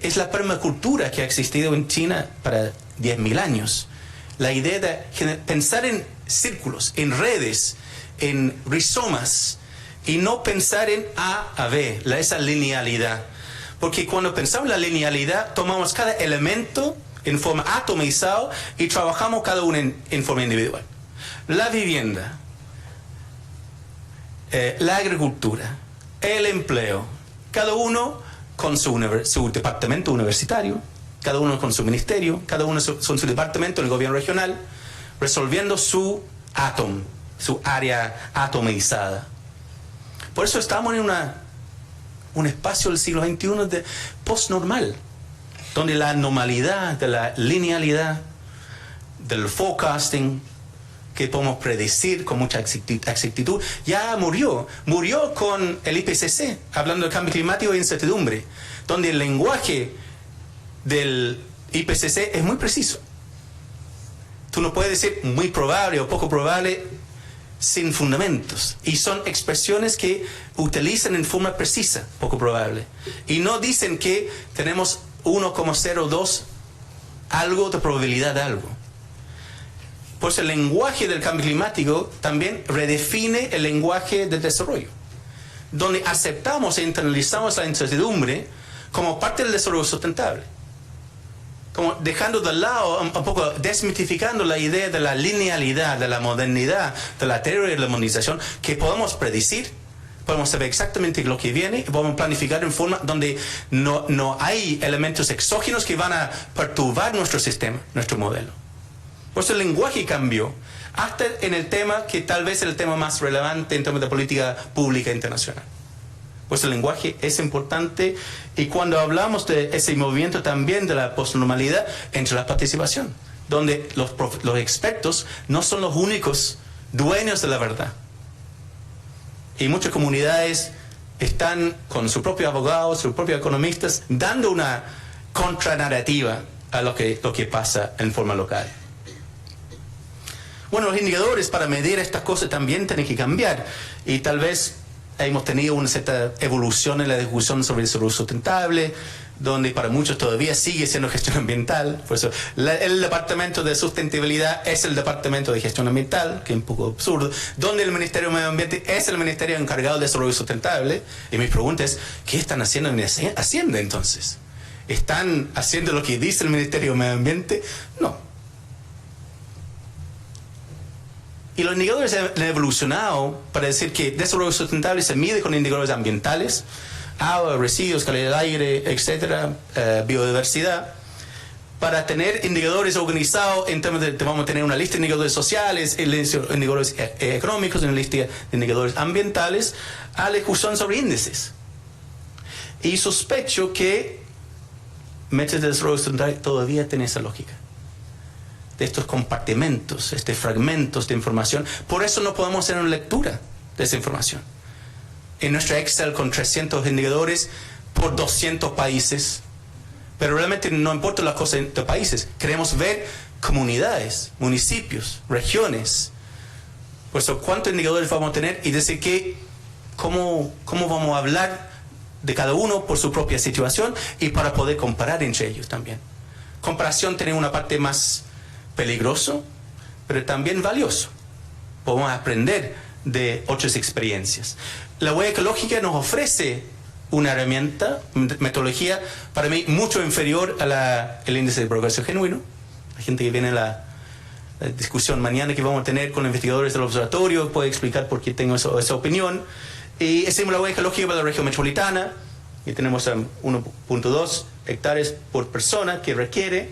es la permacultura que ha existido en China para 10.000 años. La idea de pensar en círculos, en redes, en rizomas, y no pensar en A a B, esa linealidad. Porque cuando pensamos en la linealidad, tomamos cada elemento en forma atomizada y trabajamos cada uno en forma individual. La vivienda, la agricultura, el empleo, cada uno con su departamento universitario, cada uno con su ministerio, cada uno con su departamento en el gobierno regional, resolviendo su área atomizada. Por eso estamos en un espacio del siglo XXI de postnormal, donde la normalidad de la linealidad, del forecasting, que podemos predecir con mucha exactitud, ya murió. Murió con el IPCC, hablando de cambio climático e incertidumbre, donde el lenguaje del IPCC es muy preciso. Tú no puedes decir muy probable o poco probable sin fundamentos. Y son expresiones que utilizan en forma precisa, poco probable. Y no dicen que tenemos 1,02 algo de probabilidad de algo. Pues el lenguaje del cambio climático también redefine el lenguaje del desarrollo, donde aceptamos e internalizamos la incertidumbre como parte del desarrollo sustentable, como dejando de lado, un poco desmitificando la idea de la linealidad, de la modernidad, de la teoría de la modernización, que podemos predecir, podemos saber exactamente lo que viene y podemos planificar en forma donde no hay elementos exógenos que van a perturbar nuestro sistema, nuestro modelo. Por eso el lenguaje cambió, hasta en el tema que tal vez es el tema más relevante en términos de política pública internacional. Pues el lenguaje es importante, y cuando hablamos de ese movimiento también de la postnormalidad, entre la participación, donde los expertos no son los únicos dueños de la verdad. Y muchas comunidades están con su propio abogado, sus propios economistas, dando una contranarrativa a lo que pasa en forma local. Bueno, los indicadores para medir estas cosas también tienen que cambiar, y tal vez hemos tenido una cierta evolución en la discusión sobre el desarrollo sustentable, donde para muchos todavía sigue siendo gestión ambiental. Por eso el departamento de sustentabilidad es el departamento de gestión ambiental, que es un poco absurdo, donde el Ministerio de Medio Ambiente es el ministerio encargado del desarrollo sustentable. Y mi pregunta es, ¿qué están haciendo en Hacienda entonces? ¿Están haciendo lo que dice el Ministerio de Medio Ambiente? No. Y los indicadores han evolucionado para decir que desarrollo sustentable se mide con indicadores ambientales, agua, residuos, calidad del aire, etcétera, biodiversidad, para tener indicadores organizados en términos de vamos a tener una lista de indicadores sociales, indicadores económicos, una lista de indicadores ambientales, a la discusión sobre índices. Y sospecho que metas de desarrollo sustentable todavía tienen esa lógica, de estos compartimentos, fragmentos de información. Por eso no podemos hacer una lectura de esa información. En nuestra Excel con 300 indicadores por 200 países, pero realmente no importa las cosas de países. Queremos ver comunidades, municipios, regiones. Por eso, ¿cuántos indicadores vamos a tener? Y decir cómo vamos a hablar de cada uno por su propia situación y para poder comparar entre ellos también. Comparación tiene una parte más peligroso, pero también valioso. Podemos aprender de otras experiencias. La huella ecológica nos ofrece una herramienta, metodología, para mí mucho inferior al índice de progreso genuino. La gente que viene a la discusión mañana que vamos a tener con los investigadores del observatorio puede explicar por qué tengo esa opinión. Y hacemos la huella ecológica para la región metropolitana, y tenemos 1.2 hectáreas por persona que requiere.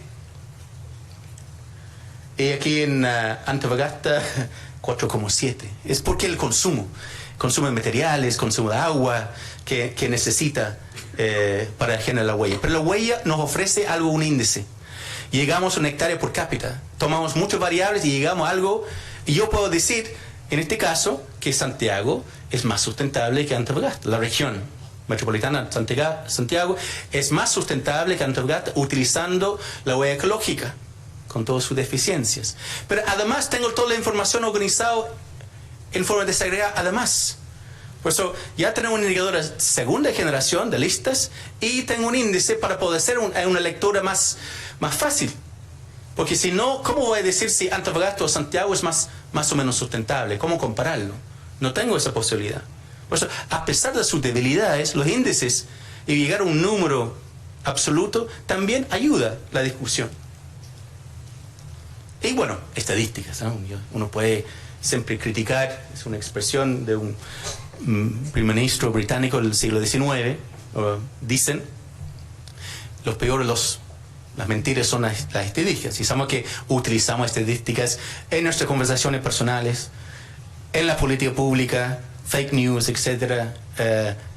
Y aquí en Antofagasta 4,7. Es porque el consumo de materiales, consumo de agua que necesita para generar la huella. Pero la huella nos ofrece algo, un índice. Llegamos a una hectárea por cápita, tomamos muchas variables y llegamos a algo, y yo puedo decir, en este caso, que Santiago es más sustentable que Antofagasta. La región metropolitana Santiago es más sustentable que Antofagasta utilizando la huella ecológica, con todas sus deficiencias. Pero además tengo toda la información organizada en forma desagregada, además. Por eso ya tenemos un indicador de segunda generación de listas, y tengo un índice para poder hacer una lectura más fácil. Porque si no, ¿cómo voy a decir si Antofagasta o Santiago es más o menos sustentable? ¿Cómo compararlo? No tengo esa posibilidad. Por eso, a pesar de sus debilidades, los índices y llegar a un número absoluto también ayuda la discusión. Y bueno, estadísticas, ¿no? Uno puede siempre criticar, es una expresión de un primer ministro británico del siglo XIX, dicen, los peores las mentiras son las estadísticas. Y sabemos que utilizamos estadísticas en nuestras conversaciones personales, en la política pública, fake news, etc.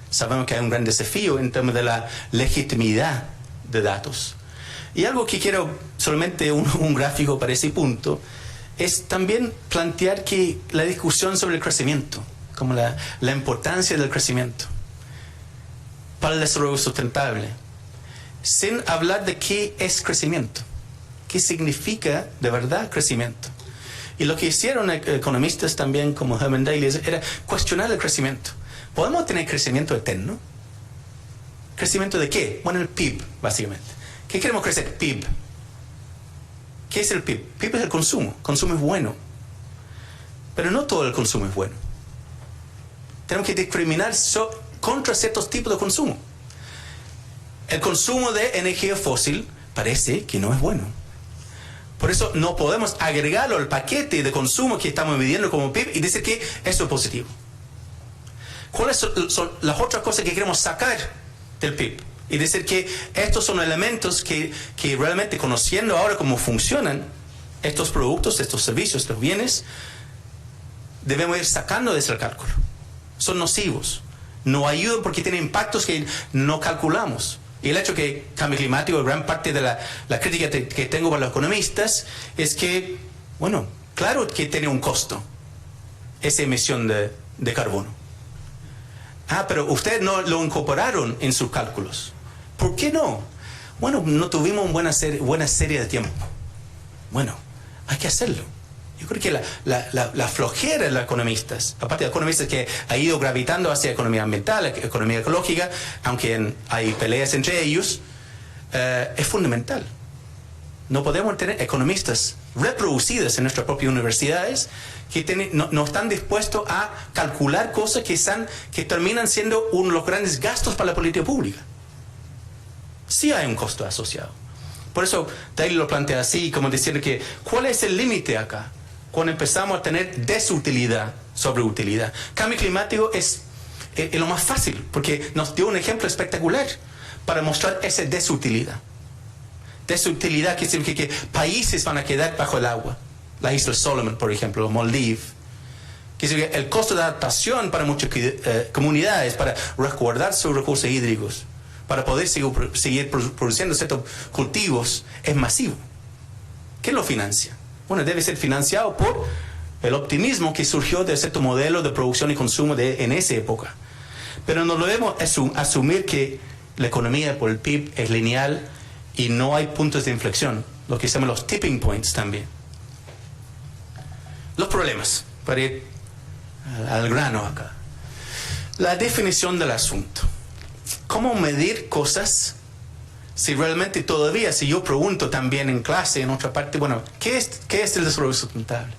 Sabemos que hay un gran desafío en términos de la legitimidad de datos. Y algo que quiero, solamente un gráfico para ese punto, es también plantear que la discusión sobre el crecimiento, como la importancia del crecimiento para el desarrollo sustentable, sin hablar de qué es crecimiento, qué significa de verdad crecimiento. Y lo que hicieron economistas también como Herman Daly era cuestionar el crecimiento. ¿Podemos tener crecimiento eterno? ¿Crecimiento de qué? Bueno, el PIB, básicamente. ¿Qué queremos crecer? PIB. ¿Qué es el PIB? PIB es el consumo. Consumo es bueno. Pero no todo el consumo es bueno. Tenemos que discriminar contra ciertos tipos de consumo. El consumo de energía fósil parece que no es bueno. Por eso no podemos agregarlo al paquete de consumo que estamos midiendo como PIB y decir que eso es positivo. ¿Cuáles son las otras cosas que queremos sacar del PIB? Y decir que estos son elementos que realmente, conociendo ahora cómo funcionan estos productos, estos servicios, estos bienes, debemos ir sacando de ese cálculo. Son nocivos. No ayudan porque tienen impactos que no calculamos. Y el hecho que cambio climático, gran parte de la crítica que tengo para los economistas, es que, bueno, claro que tiene un costo esa emisión de carbono. Pero ustedes no lo incorporaron en sus cálculos. ¿Por qué no? Bueno, no tuvimos buena serie de tiempo. Bueno, hay que hacerlo. Yo creo que la flojera de los economistas, aparte de economistas que ha ido gravitando hacia economía ambiental, economía ecológica, aunque hay peleas entre ellos, es fundamental. No podemos tener economistas reproducidos en nuestras propias universidades que no están dispuestos a calcular cosas que terminan siendo uno de los grandes gastos para la política pública. Sí hay un costo asociado. Por eso Taylor lo plantea así, como diciendo que ¿cuál es el límite acá? Cuando empezamos a tener desutilidad sobre utilidad. Cambio climático es lo más fácil, porque nos dio un ejemplo espectacular para mostrar esa desutilidad. Desutilidad que significa que países van a quedar bajo el agua. La isla Solomon, por ejemplo, Maldivas. Que significa el costo de adaptación para muchas comunidades, para resguardar sus recursos hídricos, para poder seguir produciendo ciertos cultivos, es masivo. ¿Quién lo financia? Bueno, debe ser financiado por el optimismo que surgió de cierto modelo de producción y consumo en esa época. Pero no debemos asumir que la economía por el PIB es lineal y no hay puntos de inflexión, lo que se llaman los tipping points también. Los problemas, para ir al grano acá. La definición del asunto. ¿Cómo medir cosas Si realmente todavía, si yo pregunto también en clase, en otra parte, bueno, ¿qué es el desarrollo sustentable?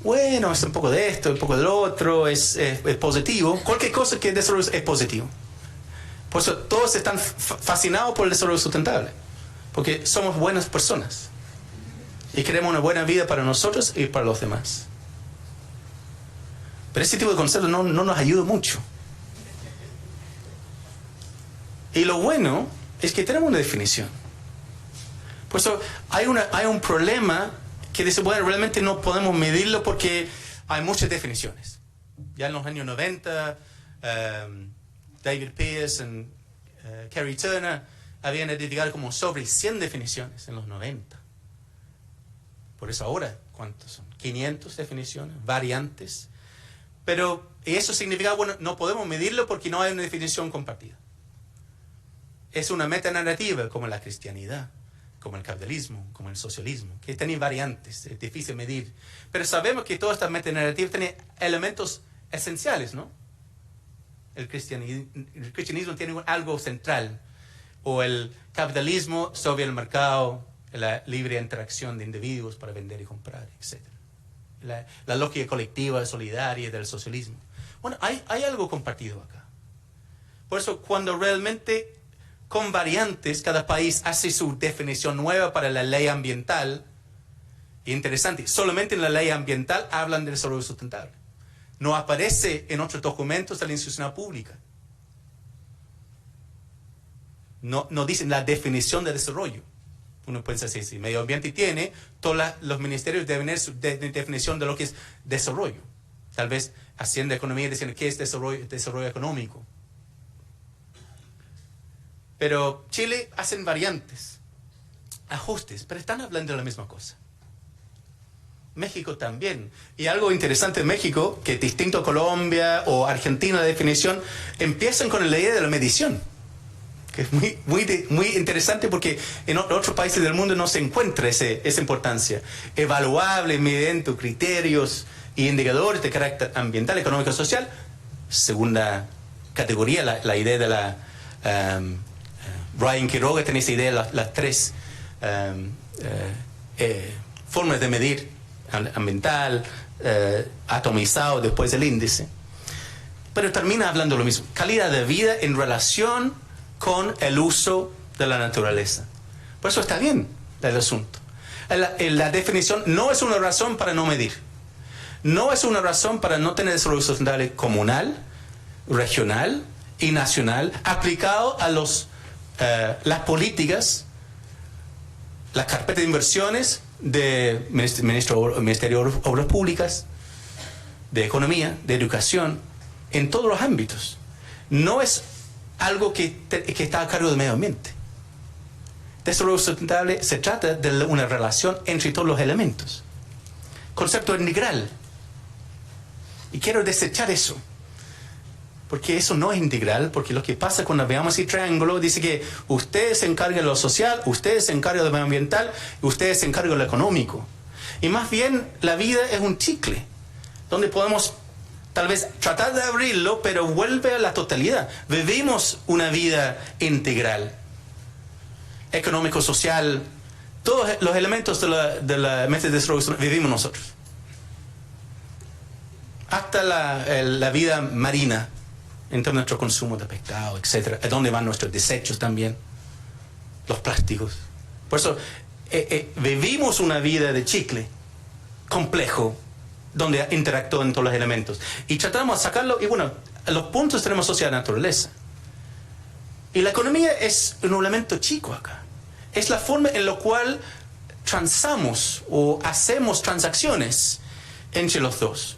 Bueno, es un poco de esto, un poco del otro, es positivo. Cualquier cosa que el desarrollo es positivo. Por eso todos están fascinados por el desarrollo sustentable. Porque somos buenas personas. Y queremos una buena vida para nosotros y para los demás. Pero ese tipo de conceptos no nos ayuda mucho. Y lo bueno es que tenemos una definición. Por eso hay un problema que dice, bueno, realmente no podemos medirlo porque hay muchas definiciones. Ya en los años 90, David Pearson, Kerry Turner habían identificado como sobre 100 definiciones en los 90. Por eso ahora, ¿cuántos son? 500 definiciones, variantes. Pero eso significa, bueno, no podemos medirlo porque no hay una definición compartida. Es una metanarrativa como la cristianidad, como el capitalismo, como el socialismo, que tienen variantes, es difícil medir. Pero sabemos que todas estas metanarrativas tienen elementos esenciales, ¿no? El cristianismo tiene algo central, o el capitalismo sobre el mercado, la libre interacción de individuos para vender y comprar, etc. La lógica colectiva, solidaria del socialismo. Bueno, hay algo compartido acá. Por eso, cuando realmente con variantes, cada país hace su definición nueva para la ley ambiental. Interesante, solamente en la ley ambiental hablan del desarrollo sustentable. No aparece en otros documentos de la institución pública. No dicen la definición de desarrollo. Uno piensa así, si medio ambiente tiene, todos los ministerios deben tener su definición de lo que es desarrollo. Tal vez Hacienda, Economía, diciendo qué es desarrollo económico. Pero Chile hacen variantes, ajustes, pero están hablando de la misma cosa. México también. Y algo interesante en México, que distinto a Colombia o Argentina, la definición, empiezan con la idea de la medición. Que es muy interesante porque en otros países del mundo no se encuentra esa importancia. Evaluable mediante criterios e indicadores de carácter ambiental, económico y social. Segunda categoría, la idea de la... Ryan Quiroga tiene esa idea de las tres formas de medir ambiental, atomizado después del índice. Pero termina hablando lo mismo. Calidad de vida en relación con el uso de la naturaleza. Por eso está bien el asunto. La definición no es una razón para no medir. No es una razón para no tener desarrollo sustentable comunal, regional y nacional aplicado a las políticas, la carpeta de inversiones del Ministerio de Obras Públicas, de Economía, de Educación, en todos los ámbitos. No es algo que está a cargo del medio ambiente. Desarrollo sustentable se trata de una relación entre todos los elementos. Concepto integral. Y quiero desechar eso. Porque eso no es integral, porque lo que pasa cuando veamos ese triángulo, dice que ustedes se encargan de lo social, ustedes se encargan de lo medioambiental, y ustedes se encargan de lo económico. Y más bien, la vida es un chicle, donde podemos tal vez tratar de abrirlo, pero vuelve a la totalidad. Vivimos una vida integral, económico, social, todos los elementos de la mente de desarrollo vivimos nosotros. Hasta la vida marina, entre nuestro consumo de pescado, etc. ¿A dónde van nuestros desechos también? Los plásticos. Por eso, vivimos una vida de chicle, complejo, donde interactúan todos los elementos. Y tratamos de sacarlo, y bueno, los puntos tenemos sociedad y naturaleza. Y la economía es un elemento chico acá. Es la forma en la cual transamos o hacemos transacciones entre los dos.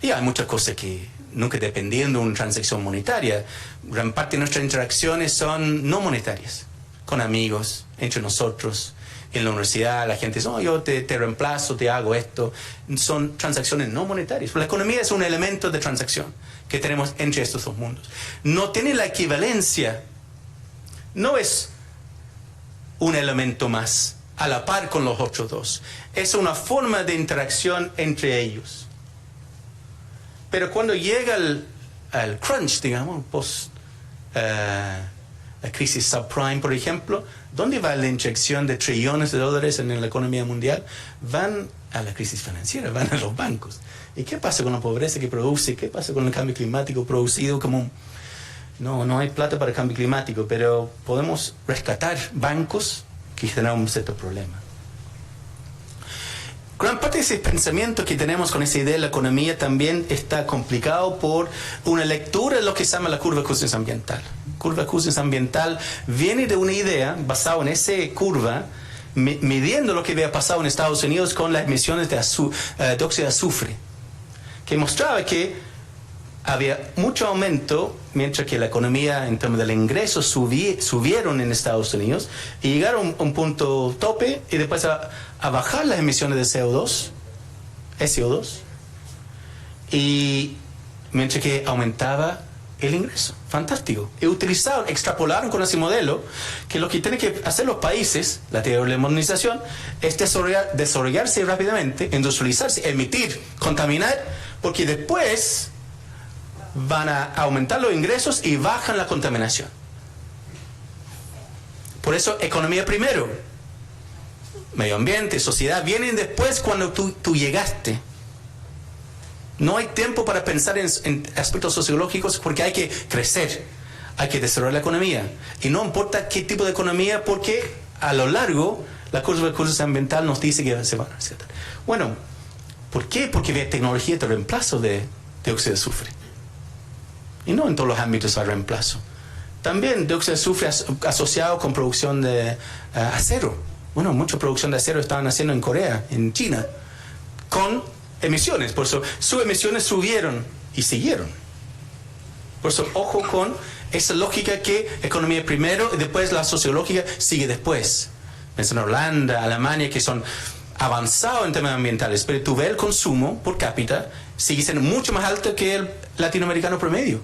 Y hay muchas cosas que nunca dependiendo de una transacción monetaria. Gran parte de nuestras interacciones son no monetarias. Con amigos, entre nosotros. En la universidad la gente dice, oh, yo te reemplazo, te hago esto. Son transacciones no monetarias. La economía es un elemento de transacción que tenemos entre estos dos mundos. No tiene la equivalencia. No es un elemento más a la par con los otros dos. Es una forma de interacción entre ellos. Pero cuando llega al crunch, digamos, la crisis subprime, por ejemplo, ¿dónde va la inyección de trillones de dólares en la economía mundial? Van a la crisis financiera, van a los bancos. ¿Y qué pasa con la pobreza que produce? ¿Qué pasa con el cambio climático producido como... No hay plata para el cambio climático, pero podemos rescatar bancos que generan un cierto problema. Gran parte de ese pensamiento que tenemos con esa idea de la economía también está complicado por una lectura de lo que se llama la curva de Cousins ambiental. Curva de Cousins ambiental viene de una idea basada en esa curva, midiendo lo que había pasado en Estados Unidos con las emisiones de óxido de azufre, que mostraba que había mucho aumento, mientras que la economía en términos del ingreso subieron en Estados Unidos y llegaron a un punto tope y después a bajar las emisiones de SO2, y mientras que aumentaba el ingreso. Fantástico. Y extrapolaron con ese modelo que lo que tienen que hacer los países, la teoría de la modernización, es desarrollarse rápidamente, industrializarse, emitir, contaminar, porque después van a aumentar los ingresos y bajan la contaminación. Por eso, economía primero, medio ambiente, sociedad, vienen después cuando tú llegaste. No hay tiempo para pensar en aspectos sociológicos porque hay que crecer, hay que desarrollar la economía. Y no importa qué tipo de economía, porque a lo largo la curva de Cousins ambiental nos dice que se van a hacer. Bueno, ¿por qué? Porque hay tecnología de reemplazo de óxido de azufre. Y no en todos los ámbitos hay reemplazo. También dióxido de azufre asociado con producción de acero. Bueno, mucha producción de acero estaban haciendo en Corea, en China, con emisiones. Por eso sus emisiones subieron y siguieron. Por eso, ojo con esa lógica que economía primero y después la sociológica sigue después. Piensa en Holanda, Alemania, que son avanzados en temas ambientales, pero tú ves el consumo por cápita sigue siendo mucho más alto que el latinoamericano promedio.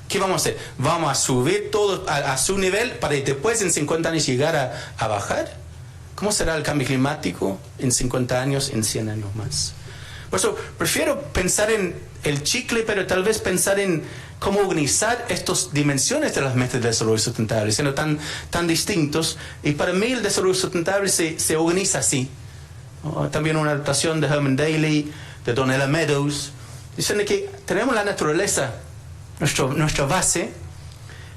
¿Qué vamos a hacer? ¿Vamos a subir todo a su nivel para después en 50 años llegar a bajar? ¿Cómo será el cambio climático en 50 años, en 100 años más? Por eso prefiero pensar en el chicle, pero tal vez pensar en cómo organizar estas dimensiones de las metas de desarrollo sustentable, siendo tan distintos. Y para mí el desarrollo sustentable se organiza así. También una adaptación de Herman Daly, de Donella Meadows, diciendo que tenemos la naturaleza, nuestra base,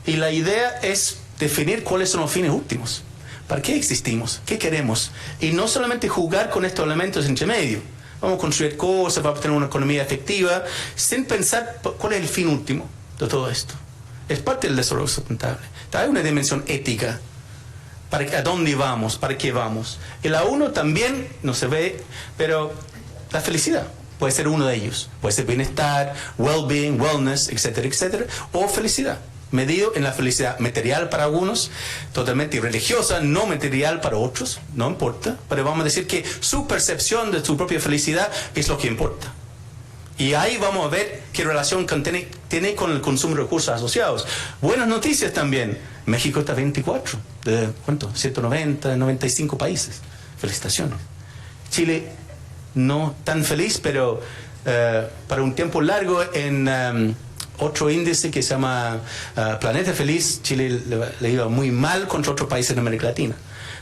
y la idea es definir cuáles son los fines últimos. ¿Para qué existimos? ¿Qué queremos? Y no solamente jugar con estos elementos entre medio. Vamos a construir cosas, vamos a tener una economía efectiva, sin pensar cuál es el fin último de todo esto. Es parte del desarrollo sustentable. Hay una dimensión ética. ¿A dónde vamos? ¿Para qué vamos? Y la uno también no se ve, pero la felicidad puede ser uno de ellos. Puede ser bienestar, well-being, wellness, etcétera, etcétera. O felicidad, medido en la felicidad material para algunos, totalmente religiosa, no material para otros, no importa. Pero vamos a decir que su percepción de su propia felicidad es lo que importa. Y ahí vamos a ver qué relación tiene con el consumo de recursos asociados. Buenas noticias también. México está 24, de ¿cuánto? 190, 95 países. Felicitaciones. Chile no tan feliz, pero para un tiempo largo en otro índice que se llama Planeta Feliz, Chile le iba muy mal contra otros países de América Latina.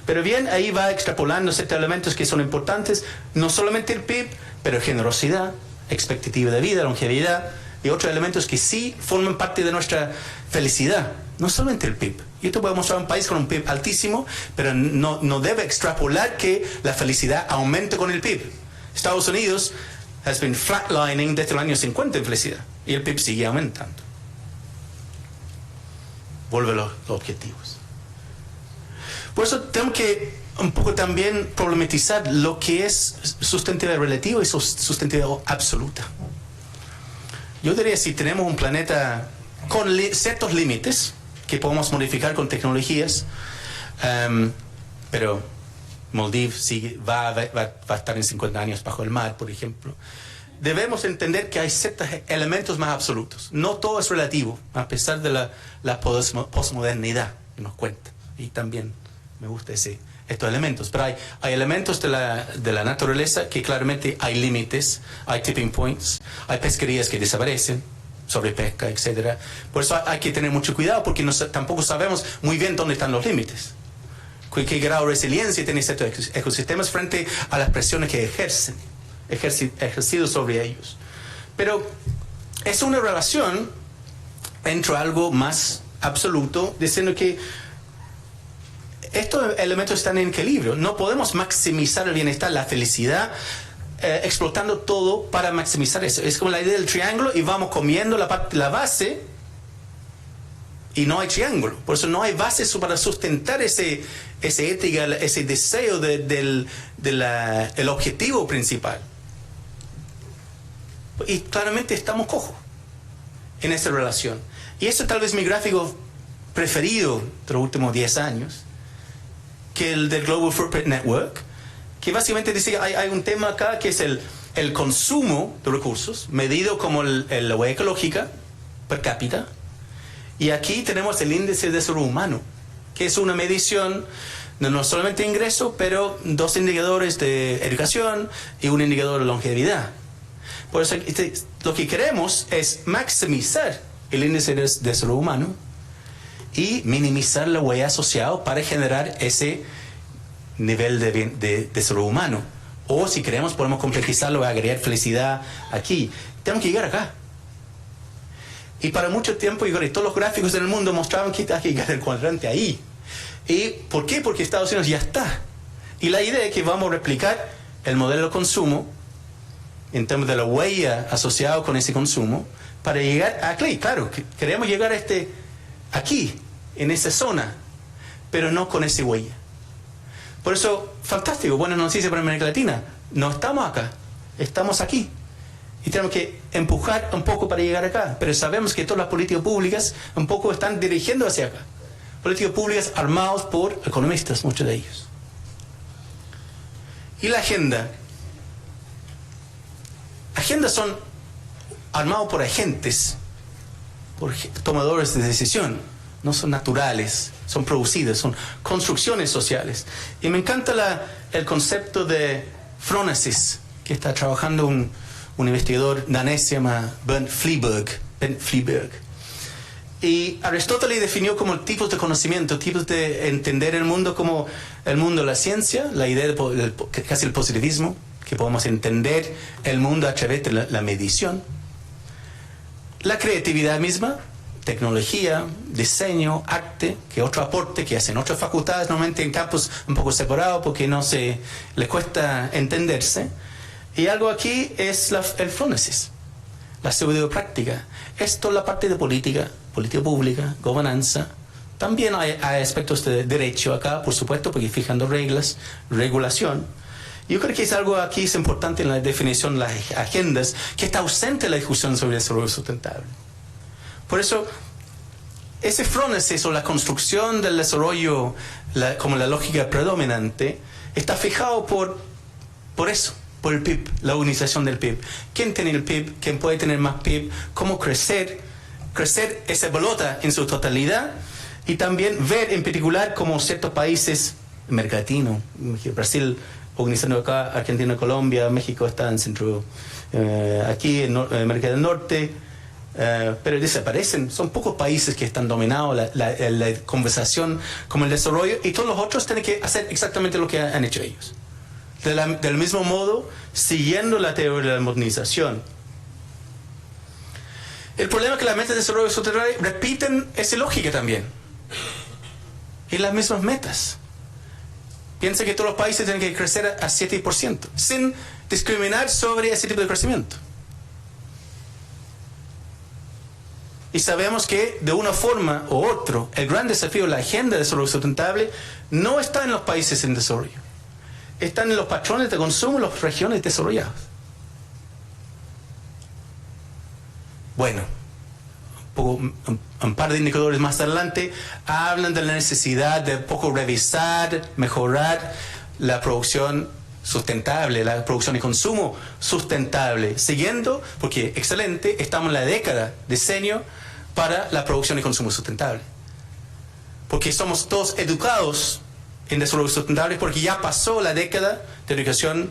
Pero bien, ahí va extrapolando ciertos elementos que son importantes, no solamente el PIB, pero generosidad, expectativa de vida, longevidad y otros elementos que sí forman parte de nuestra felicidad, no solamente el PIB. Yo te voy a mostrar un país con un PIB altísimo, pero no debe extrapolar que la felicidad aumente con el PIB. Estados Unidos has been flatlining desde el año 50 en felicidad y el PIB sigue aumentando. Vuelve a los objetivos. Por eso tenemos que un poco también problematizar lo que es sustentabilidad relativa y sustentabilidad absoluta. Yo diría, si tenemos un planeta con ciertos límites que podemos modificar con tecnologías, pero Maldivas va a estar en 50 años bajo el mar, por ejemplo, debemos entender que hay ciertos elementos más absolutos. No todo es relativo, a pesar de la posmodernidad que nos cuenta. Y también me gusta estos elementos. Pero hay elementos de la naturaleza que claramente hay límites, hay tipping points, hay pesquerías que desaparecen, sobre pesca, etc. Por eso hay que tener mucho cuidado, porque tampoco sabemos muy bien dónde están los límites. Qué grado de resiliencia tienen estos ecosistemas frente a las presiones que ejercido sobre ellos. Pero es una relación entre algo más absoluto, diciendo que estos elementos están en equilibrio. No podemos maximizar el bienestar, la felicidad, explotando todo para maximizar eso. Es como la idea del triángulo y vamos comiendo la base y no hay triángulo. Por eso no hay base para sustentar ese ética, ese deseo del objetivo principal. Y claramente estamos cojos en esa relación. Y eso tal vez mi gráfico preferido de los últimos 10 años, que el del Global Footprint Network, que básicamente dice que hay un tema acá que es el consumo de recursos, medido como la huella ecológica per cápita. Y aquí tenemos el índice de desarrollo humano, que es una medición de no solamente ingreso, pero 2 indicadores de educación y un indicador de longevidad. Por eso lo que queremos es maximizar el índice de desarrollo humano y minimizar la huella asociada para generar ese nivel de desarrollo humano. O si queremos podemos complejizarlo, agregar felicidad aquí. Tenemos que llegar acá. Y para mucho tiempo, todos los gráficos en el mundo mostraban que hay que llegar al cuadrante ahí. ¿Y por qué? Porque Estados Unidos ya está. Y la idea es que vamos a replicar el modelo de consumo en términos de la huella asociada con ese consumo para llegar aquí. Claro, queremos llegar aquí, en esa zona, pero no con esa huella. Por eso, fantástico, buena noticia para América Latina. No estamos acá, estamos aquí. Y tenemos que empujar un poco para llegar acá. Pero sabemos que todas las políticas públicas un poco están dirigiendo hacia acá. Políticas públicas armados por economistas, muchos de ellos. Y la agenda. Agendas son armados por agentes, por tomadores de decisión. No son naturales, son producidas, son construcciones sociales. Y me encanta el concepto de frónesis, que está trabajando un investigador danés, se llama Bent Fleabjerg. Y Aristóteles definió como tipos de conocimiento, tipos de entender el mundo como el mundo de la ciencia, la idea de casi el positivismo, que podemos entender el mundo a través de la medición. La creatividad misma, tecnología, diseño, arte, que otro aporte que hacen otras facultades, normalmente en campos un poco separados porque les cuesta entenderse. Y algo aquí es el frónesis, la seguridad práctica. Esto es la parte de política pública, gobernanza. También hay aspectos de derecho acá, por supuesto, porque fijando reglas, regulación. Yo creo que es algo aquí es importante en la definición de las agendas, que está ausente en la discusión sobre el desarrollo sustentable. Por eso, ese frónesis o la construcción del desarrollo como la lógica predominante está fijado por eso, por el PIB, la organización del PIB. ¿Quién tiene el PIB? ¿Quién puede tener más PIB? ¿Cómo crecer esa pelota en su totalidad? Y también ver en particular como ciertos países, América Latina, Brasil organizando acá, Argentina, Colombia, México está en centro, aquí en América del Norte, pero desaparecen. Son pocos países que están dominados la conversación como el desarrollo, y todos los otros tienen que hacer exactamente lo que han hecho ellos. Del mismo modo, siguiendo la teoría de la modernización. El problema es que las metas de desarrollo sustentable repiten esa lógica también. Y las mismas metas. Piensa que todos los países tienen que crecer a 7%, sin discriminar sobre ese tipo de crecimiento. Y sabemos que de una forma u otra, el gran desafío de la agenda de desarrollo sustentable no está en los países en desarrollo. Están en los patrones de consumo en las regiones desarrolladas. Bueno, un par de indicadores más adelante hablan de la necesidad de poco revisar, mejorar la producción sustentable, la producción y consumo sustentable, siguiendo, porque excelente, estamos en la década de diseño para la producción y consumo sustentable. Porque somos todos educados en desarrollo sustentable, porque ya pasó la década de educación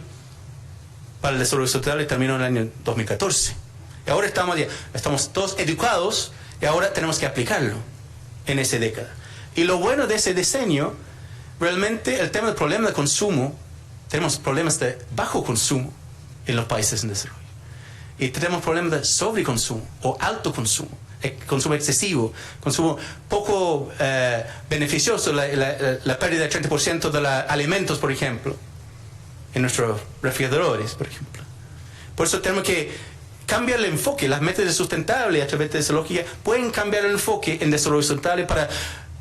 para el desarrollo sustentable, terminó en el año 2014. Y ahora estamos todos educados y ahora tenemos que aplicarlo en esa década. Y lo bueno de ese diseño, realmente el tema del problema de consumo, tenemos problemas de bajo consumo en los países en desarrollo. Y tenemos problemas de sobreconsumo o alto consumo, consumo excesivo, consumo poco beneficioso, la pérdida del 30% de los alimentos, por ejemplo, en nuestros refrigeradores, por ejemplo. Por eso tenemos que cambiar el enfoque. Las metas de sustentable a través de esa lógica pueden cambiar el enfoque en desarrollo sustentable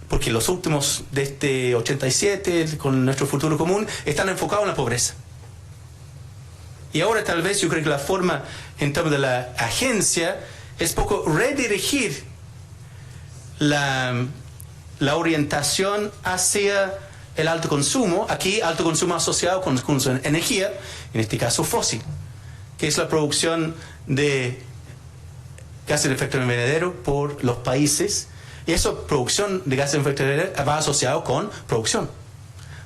porque los últimos de este 87 con nuestro futuro común están enfocados en la pobreza. Y ahora tal vez yo creo que la forma en términos de la agencia es poco redirigir la orientación hacia el alto consumo. Aquí alto consumo asociado con el consumo de energía, en este caso fósil, que es la producción de gases de efecto invernadero por los países. Y esa producción de gases de efecto invernadero va asociado con producción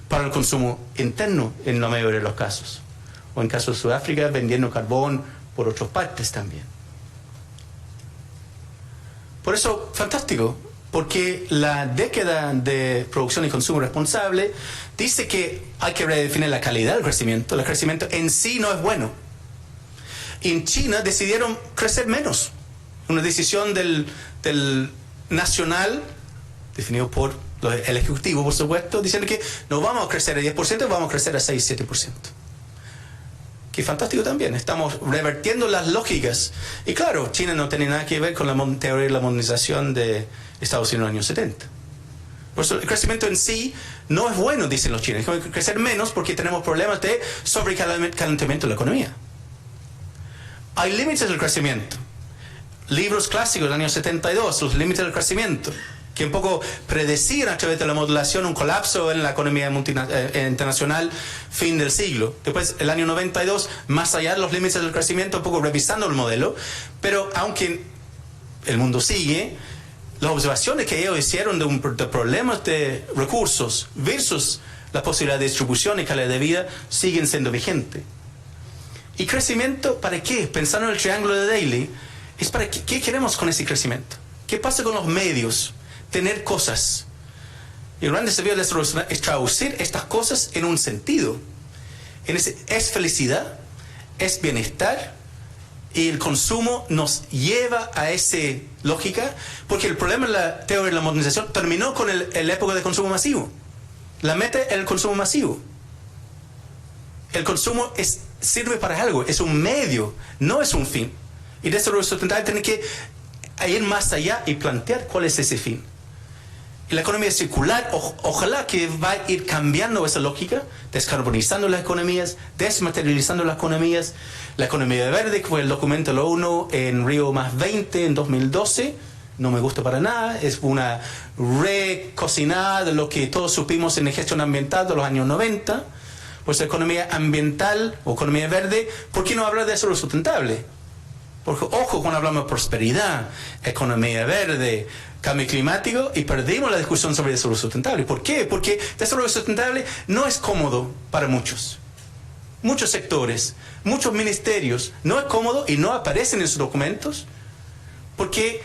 para el consumo interno en la mayoría de los casos. O en el caso de Sudáfrica, vendiendo carbón por otras partes también. Por eso, fantástico, porque la década de producción y consumo responsable dice que hay que redefinir la calidad del crecimiento. El crecimiento en sí no es bueno. En China decidieron crecer menos. Una decisión del nacional, definido por el Ejecutivo, por supuesto, diciendo que no vamos a crecer a 10%, vamos a crecer a 6-7%. Que fantástico también. Estamos revertiendo las lógicas. Y claro, China no tiene nada que ver con la teoría de la modernización de Estados Unidos en los años 70. Por eso el crecimiento en sí no es bueno, dicen los chinos. Hay que crecer menos porque tenemos problemas de sobrecalentamiento de la economía. Hay límites del crecimiento. Libros clásicos del año 72, los límites del crecimiento, que un poco predecían a través de la modulación un colapso en la economía internacional fin del siglo. Después, el año 92, más allá de los límites del crecimiento, un poco revisando el modelo, pero aunque el mundo sigue, las observaciones que ellos hicieron de problemas de recursos versus la posibilidad de distribución y calidad de vida siguen siendo vigentes. ¿Y crecimiento para qué? Pensando en el triángulo de Daly, es para qué queremos con ese crecimiento. ¿Qué pasa con los medios? Tener cosas. Y el gran desafío de desarrollo es traducir estas cosas en un sentido. Es felicidad, es bienestar, y el consumo nos lleva a esa lógica, porque el problema de la teoría de la modernización terminó con la época de consumo masivo. La meta es el consumo masivo. El consumo sirve para algo, es un medio, no es un fin. Y el desarrollo sustentable tiene que ir más allá y plantear cuál es ese fin. Y la economía circular, ojalá que va a ir cambiando esa lógica, descarbonizando las economías, desmaterializando las economías. La economía verde, que fue el documento de la ONU en Río +20 en 2012, no me gusta para nada, es una recocinada de lo que todos supimos en la gestión ambiental de los años 90. Pues la economía ambiental o economía verde, ¿por qué no hablar de desarrollo sustentable? Porque, ojo, cuando hablamos de prosperidad, economía verde, cambio climático, y perdimos la discusión sobre desarrollo sustentable. ¿Por qué? Porque desarrollo sustentable no es cómodo para muchos sectores, muchos ministerios. No es cómodo y no aparecen en sus documentos porque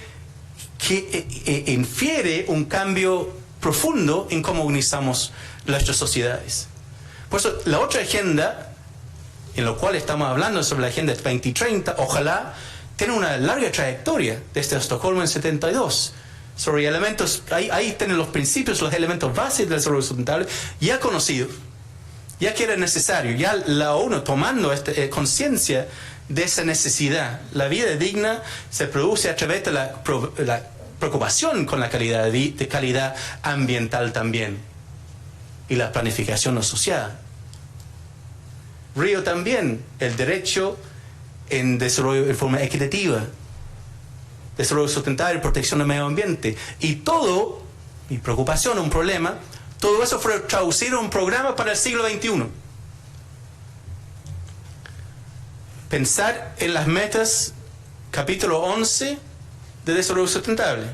infiere un cambio profundo en cómo organizamos nuestras sociedades. Por eso, la otra agenda, en la cual estamos hablando sobre la Agenda 2030, ojalá tiene una larga trayectoria desde Estocolmo en 72, sobre elementos, ahí tienen los principios, los elementos básicos del desarrollo sustentable, ya conocidos, ya que era necesario, ya la ONU tomando conciencia de esa necesidad. La vida digna se produce a través de la preocupación con la calidad ambiental también, y la planificación asociada. Río también, el derecho en desarrollo de forma equitativa, desarrollo sustentable, protección del medio ambiente. Y todo, mi preocupación, un problema, todo eso fue traducido en un programa para el siglo XXI. Pensar en las metas, capítulo 11 de desarrollo sustentable.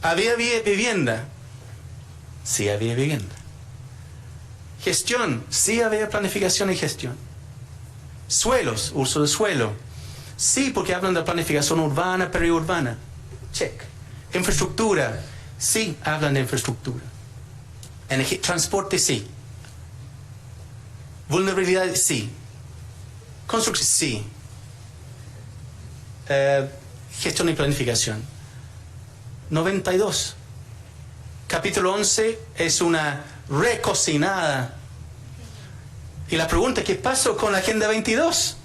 ¿Había vivienda? Sí había vivienda. Gestión, sí había planificación y gestión. Suelos, uso de suelo. Sí, porque hablan de planificación urbana, periurbana. Check. Infraestructura. Sí, hablan de infraestructura. Transporte, sí. Vulnerabilidad, sí. Construcción, sí. Gestión y planificación. 92. Capítulo 11 es una recocinada. Y la pregunta, ¿qué pasó con la Agenda 22?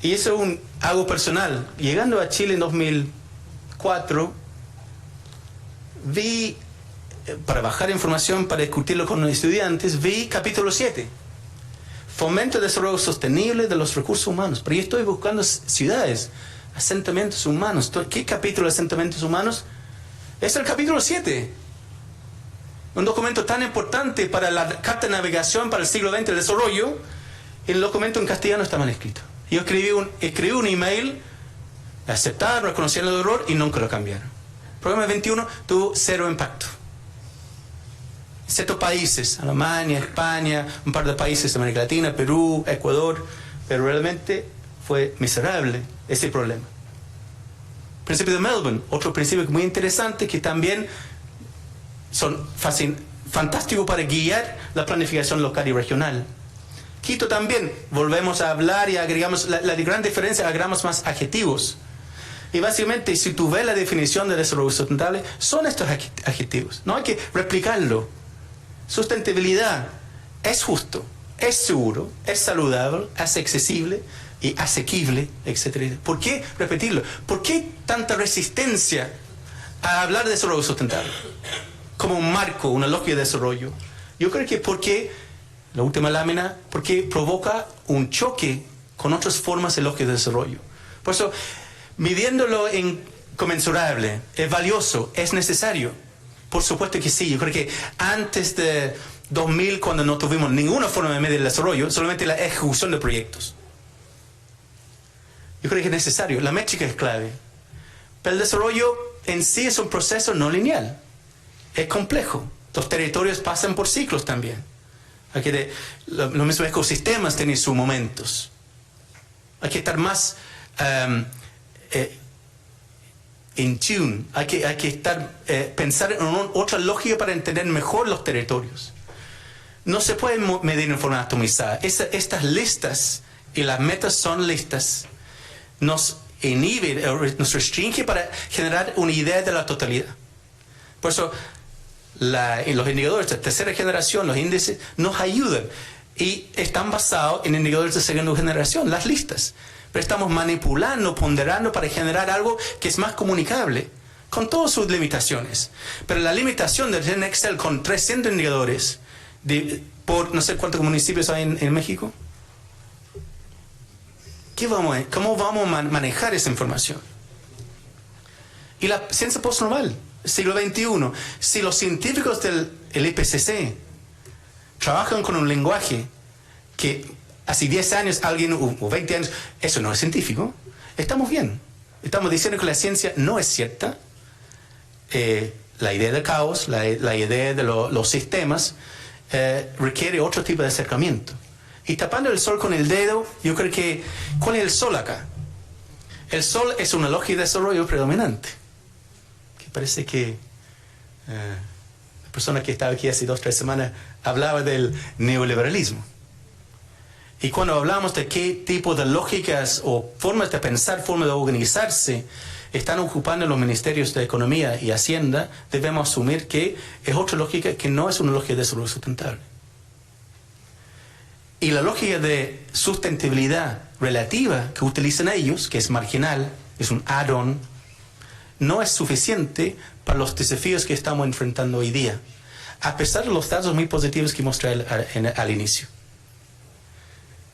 Y eso es algo personal. Llegando a Chile en 2004, vi, para bajar información, para discutirlo con los estudiantes, vi capítulo 7. Fomento y desarrollo sostenible de los recursos humanos. Pero yo estoy buscando ciudades, asentamientos humanos. ¿Qué capítulo de asentamientos humanos? Es el capítulo 7. Un documento tan importante para la Carta de Navegación para el siglo XX del desarrollo. El documento en castellano está mal escrito. Yo escribí un email, aceptaron, reconocieron el error y nunca lo cambiaron. El programa 21 tuvo 0 impacto. Excepto países, Alemania, España, un par de países de América Latina, Perú, Ecuador, pero realmente fue miserable ese problema. Principio de Melbourne, otro principio muy interesante que también son fantásticos para guiar la planificación local y regional. Quito también, volvemos a hablar y agregamos, la gran diferencia, agregamos más adjetivos. Y básicamente, si tú ves la definición de desarrollo sustentable, son estos adjetivos. No hay que replicarlo. Sustentabilidad es justo, es seguro, es saludable, es accesible y asequible, etc. ¿Por qué repetirlo? ¿Por qué tanta resistencia a hablar de desarrollo sustentable como un marco, una lógica de desarrollo? Yo creo que porque, la última lámina, porque provoca un choque con otras formas de lógica de desarrollo. Por eso, midiéndolo en conmensurable, es valioso, es necesario. Por supuesto que sí. Yo creo que antes de 2000, cuando no tuvimos ninguna forma de medir el desarrollo, solamente la ejecución de proyectos. Yo creo que es necesario. La métrica es clave. Pero el desarrollo en sí es un proceso no lineal. Es complejo. Los territorios pasan por ciclos también. Los mismos ecosistemas tienen sus momentos. Hay que estar más in tune. Hay que pensar en otra lógica para entender mejor los territorios. No se puede medir en forma atomizada. Estas listas y las metas son listas. Nos inhibe, nos restringe para generar una idea de la totalidad. Por eso, los indicadores de tercera generación, los índices, nos ayudan. Y están basados en indicadores de segunda generación, las listas. Pero estamos manipulando, ponderando para generar algo que es más comunicable, con todas sus limitaciones. Pero la limitación de tener Excel con 300 indicadores, por no sé cuántos municipios hay en México, ¿cómo vamos a manejar esa información? Y la ciencia postnormal, siglo XXI, si los científicos del IPCC trabajan con un lenguaje que hace 10 años o 20 años, eso no es científico, estamos bien. Estamos diciendo que la ciencia no es cierta. La idea del caos, la idea de los sistemas, requiere otro tipo de acercamiento. Y tapando el sol con el dedo, yo creo que, ¿cuál es el sol acá? El sol es una lógica de desarrollo predominante. Que parece que la persona que estaba aquí hace 2 o 3 semanas hablaba del neoliberalismo. Y cuando hablamos de qué tipo de lógicas o formas de pensar, formas de organizarse están ocupando los ministerios de Economía y Hacienda, debemos asumir que es otra lógica que no es una lógica de desarrollo sustentable. Y la lógica de sustentabilidad relativa que utilizan ellos, que es marginal, es un add-on, no es suficiente para los desafíos que estamos enfrentando hoy día, a pesar de los datos muy positivos que mostré al inicio.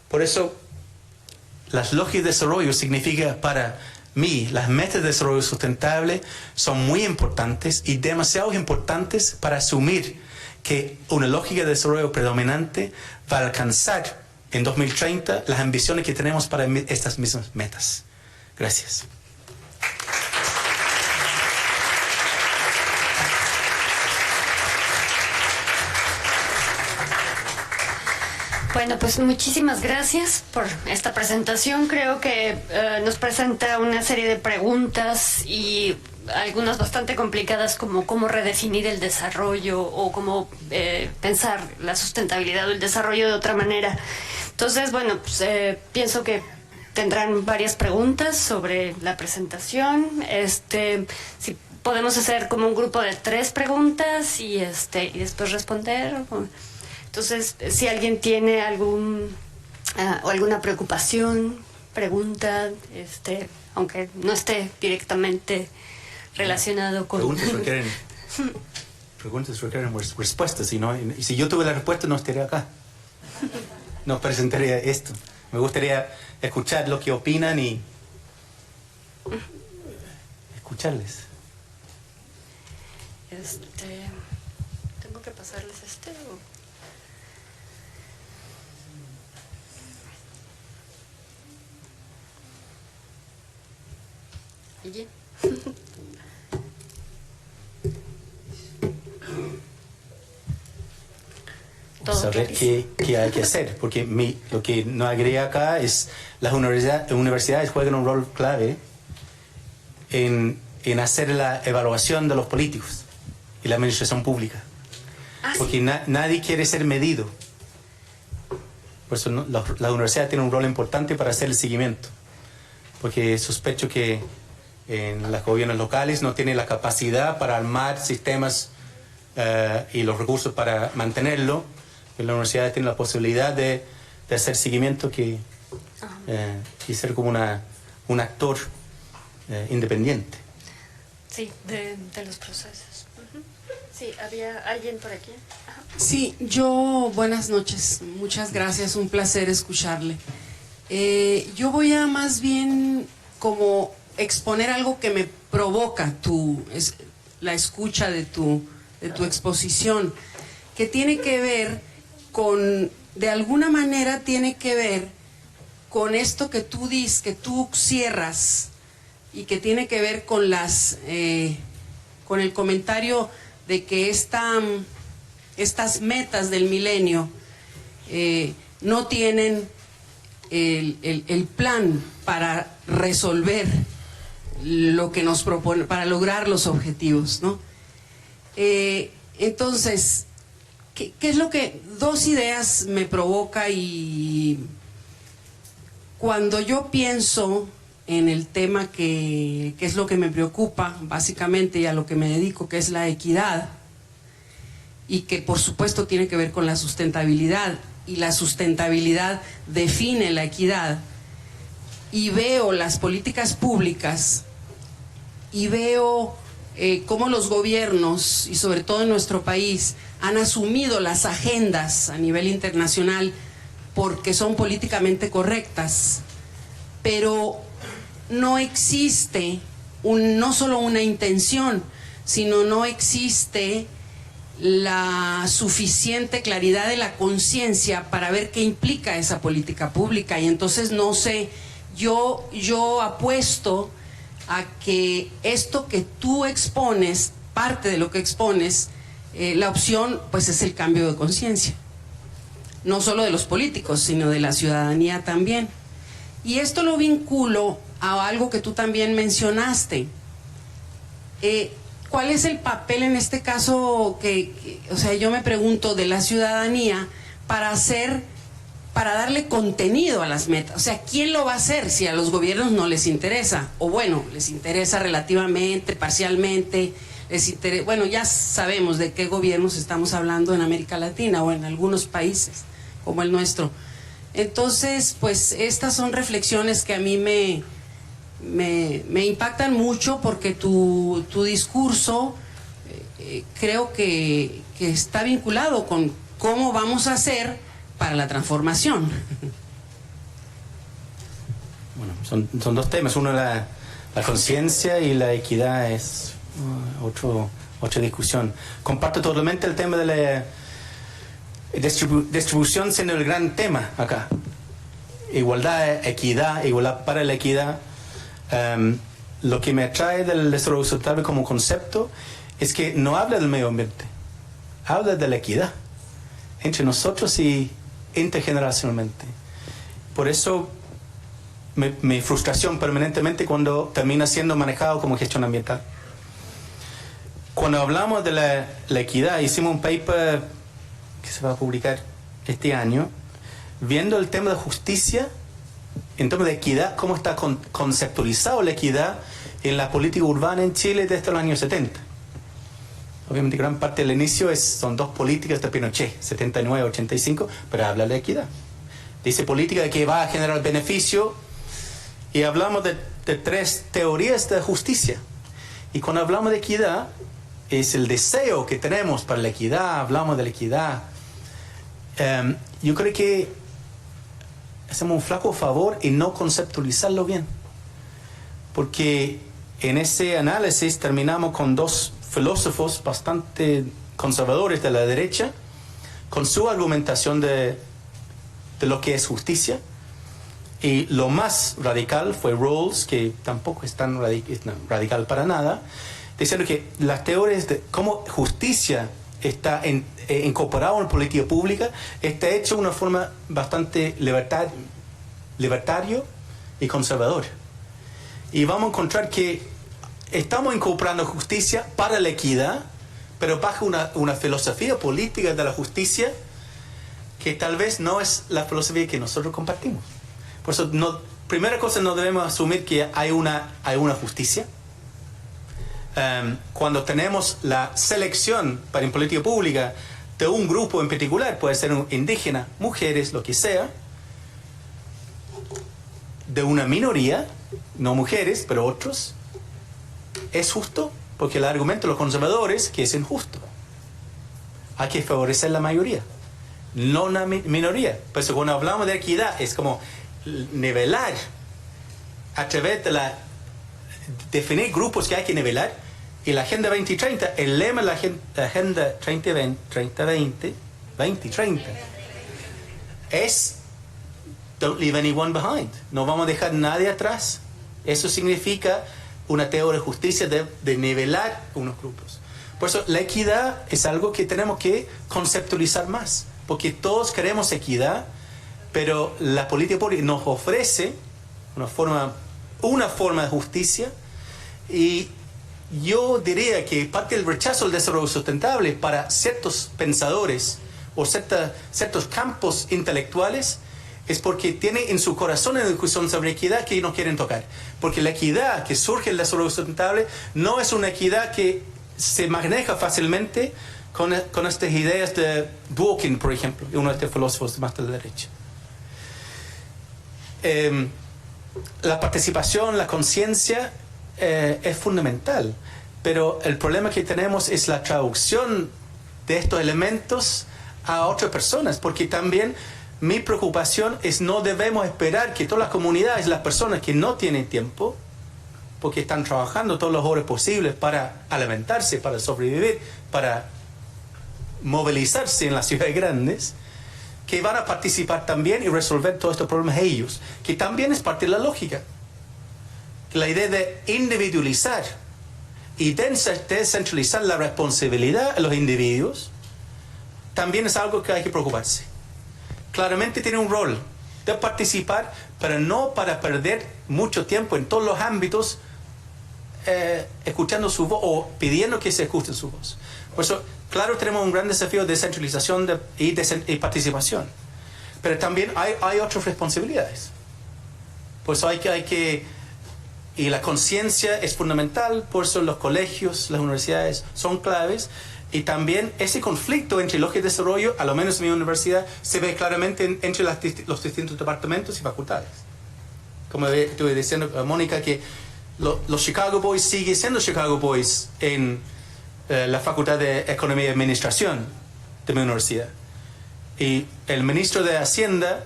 Por eso, las lógicas de desarrollo significa para mí, las metas de desarrollo sustentable son muy importantes y demasiado importantes para asumir que una lógica de desarrollo predominante va a alcanzar en 2030 las ambiciones que tenemos para estas mismas metas. Gracias. Bueno, pues muchísimas gracias por esta presentación. Creo que nos presenta una serie de preguntas y algunas bastante complicadas, como cómo redefinir el desarrollo o cómo pensar la sustentabilidad o el desarrollo de otra manera. Entonces, bueno, pues pienso que tendrán varias preguntas sobre la presentación. Si podemos hacer como un grupo de 3 preguntas y después responder. Entonces, si alguien tiene alguna preocupación, pregunta, aunque no esté directamente relacionado con... Preguntas requieren respuestas, y si yo tuve la respuesta no estaría acá. No presentaría esto. Me gustaría escuchar lo que opinan y escucharles. ¿Tengo que pasarles o...? ¿Y? Saber qué hay que hacer, porque lo que no agrega acá es las universidades juegan un rol clave en hacer la evaluación de los políticos y la administración pública, porque nadie quiere ser medido. Por eso la universidad tiene un rol importante para hacer el seguimiento, porque sospecho que en los gobiernos locales no tienen la capacidad para armar sistemas y los recursos para mantenerlo. En la universidad tiene la posibilidad de hacer seguimiento y ser como un actor independiente. Sí, de los procesos. Sí, había alguien por aquí. Ajá. Sí, buenas noches, muchas gracias, un placer escucharle. Yo voy a más bien como exponer algo que me provoca la escucha de tu exposición, que tiene que ver de alguna manera tiene que ver con esto que tú dices, que tú cierras, y que tiene que ver con con el comentario de que estas metas del milenio no tienen el plan para resolver lo que nos propone, para lograr los objetivos, ¿no? Entonces, ¿qué es lo que 2 ideas me provoca? Y cuando yo pienso en el tema que es lo que me preocupa básicamente y a lo que me dedico, que es la equidad, y que por supuesto tiene que ver con la sustentabilidad, y la sustentabilidad define la equidad, y veo las políticas públicas y veo cómo los gobiernos, y sobre todo en nuestro país, han asumido las agendas a nivel internacional porque son políticamente correctas, pero no existe no solo una intención, sino no existe la suficiente claridad de la conciencia para ver qué implica esa política pública. Y entonces no sé, yo apuesto a que esto que tú expones, parte de lo que expones, la opción pues es el cambio de conciencia, no solo de los políticos, sino de la ciudadanía también. Y esto lo vinculo a algo que tú también mencionaste. ¿Cuál es el papel en este caso o sea, yo me pregunto, de la ciudadanía para darle contenido a las metas? O sea, ¿quién lo va a hacer si a los gobiernos no les interesa? O bueno, les interesa relativamente, parcialmente, bueno, ya sabemos de qué gobiernos estamos hablando en América Latina o en algunos países como el nuestro. Entonces, pues estas son reflexiones que a mí me impactan mucho, porque tu discurso creo que está vinculado con cómo vamos a hacer para la transformación. Bueno, son 2 temas. Uno, la conciencia, y la equidad es otra discusión. Comparto totalmente el tema de la distribución siendo el gran tema acá. Igualdad, equidad, igualdad para la equidad. Lo que me atrae del desarrollo sustentable como concepto es que no habla del medio ambiente, habla de la equidad entre nosotros y intergeneracionalmente. Por eso mi frustración permanentemente cuando termina siendo manejado como gestión ambiental. Cuando hablamos de la equidad, hicimos un paper que se va a publicar este año, viendo el tema de justicia, en términos de equidad, cómo está conceptualizado la equidad en la política urbana en Chile desde los años 70. Obviamente gran parte del inicio son dos políticas de Pinochet, 79-85, pero habla de equidad. Dice política que va a generar beneficio, y hablamos de tres teorías de justicia. Y cuando hablamos de equidad, es el deseo que tenemos para la equidad, hablamos de la equidad. Yo creo que hacemos un flaco favor en no conceptualizarlo bien. Porque en ese análisis terminamos con dos filósofos bastante conservadores de la derecha, con su argumentación de lo que es justicia. Y lo más radical fue Rawls, que tampoco es tan radical para nada, diciendo que las teorías de cómo justicia está incorporada en la política pública está hecho de una forma bastante libertario y conservador. Y vamos a encontrar que estamos incorporando justicia para la equidad, pero bajo una filosofía política de la justicia que tal vez no es la filosofía que nosotros compartimos. Por eso, primera cosa, no debemos asumir que hay una justicia. Cuando tenemos la selección para en política pública de un grupo en particular, puede ser un indígena, mujeres, lo que sea, de una minoría, no mujeres, pero otros, es justo, porque el argumento de los conservadores que es injusto. Hay que favorecer la mayoría, no una minoría. Por eso cuando hablamos de equidad es como nivelar a través de definir grupos que hay que nivelar. Y la Agenda 2030, el lema de la Agenda 2030 es Don't leave anyone behind. No vamos a dejar nadie atrás. Eso significa una teoría de justicia de nivelar unos grupos. Por eso la equidad es algo que tenemos que conceptualizar más, porque todos queremos equidad, pero la política pública nos ofrece una forma de justicia, y yo diría que parte del rechazo del desarrollo sustentable para ciertos pensadores o ciertos campos intelectuales es porque tiene en su corazón una discusión sobre equidad que no quieren tocar. Porque la equidad que surge del desarrollo sustentable no es una equidad que se maneja fácilmente con estas ideas de Dworkin, por ejemplo, uno de estos filósofos más de la derecha. La participación, la conciencia es fundamental, pero el problema que tenemos es la traducción de estos elementos a otras personas, porque también mi preocupación es no debemos esperar que todas las comunidades, las personas que no tienen tiempo, porque están trabajando todas las horas posibles para alimentarse, para sobrevivir, para movilizarse en las ciudades grandes, que van a participar también y resolver todos estos problemas ellos, que también es parte de la lógica. La idea de individualizar y descentralizar la responsabilidad a los individuos también es algo que hay que preocuparse. Claramente tiene un rol de participar, pero no para perder mucho tiempo en todos los ámbitos escuchando su voz o pidiendo que se escuche su voz. Por eso, claro, tenemos un gran desafío de descentralización y participación, pero también hay otras responsabilidades. Por eso y la conciencia es fundamental, por eso los colegios, las universidades son claves, y también ese conflicto entre lógica de desarrollo, a lo menos en mi universidad, se ve claramente entre los distintos departamentos y facultades. Como estuve diciendo a Mónica, que los Chicago Boys siguen siendo Chicago Boys en la Facultad de Economía y Administración de mi universidad. Y el ministro de Hacienda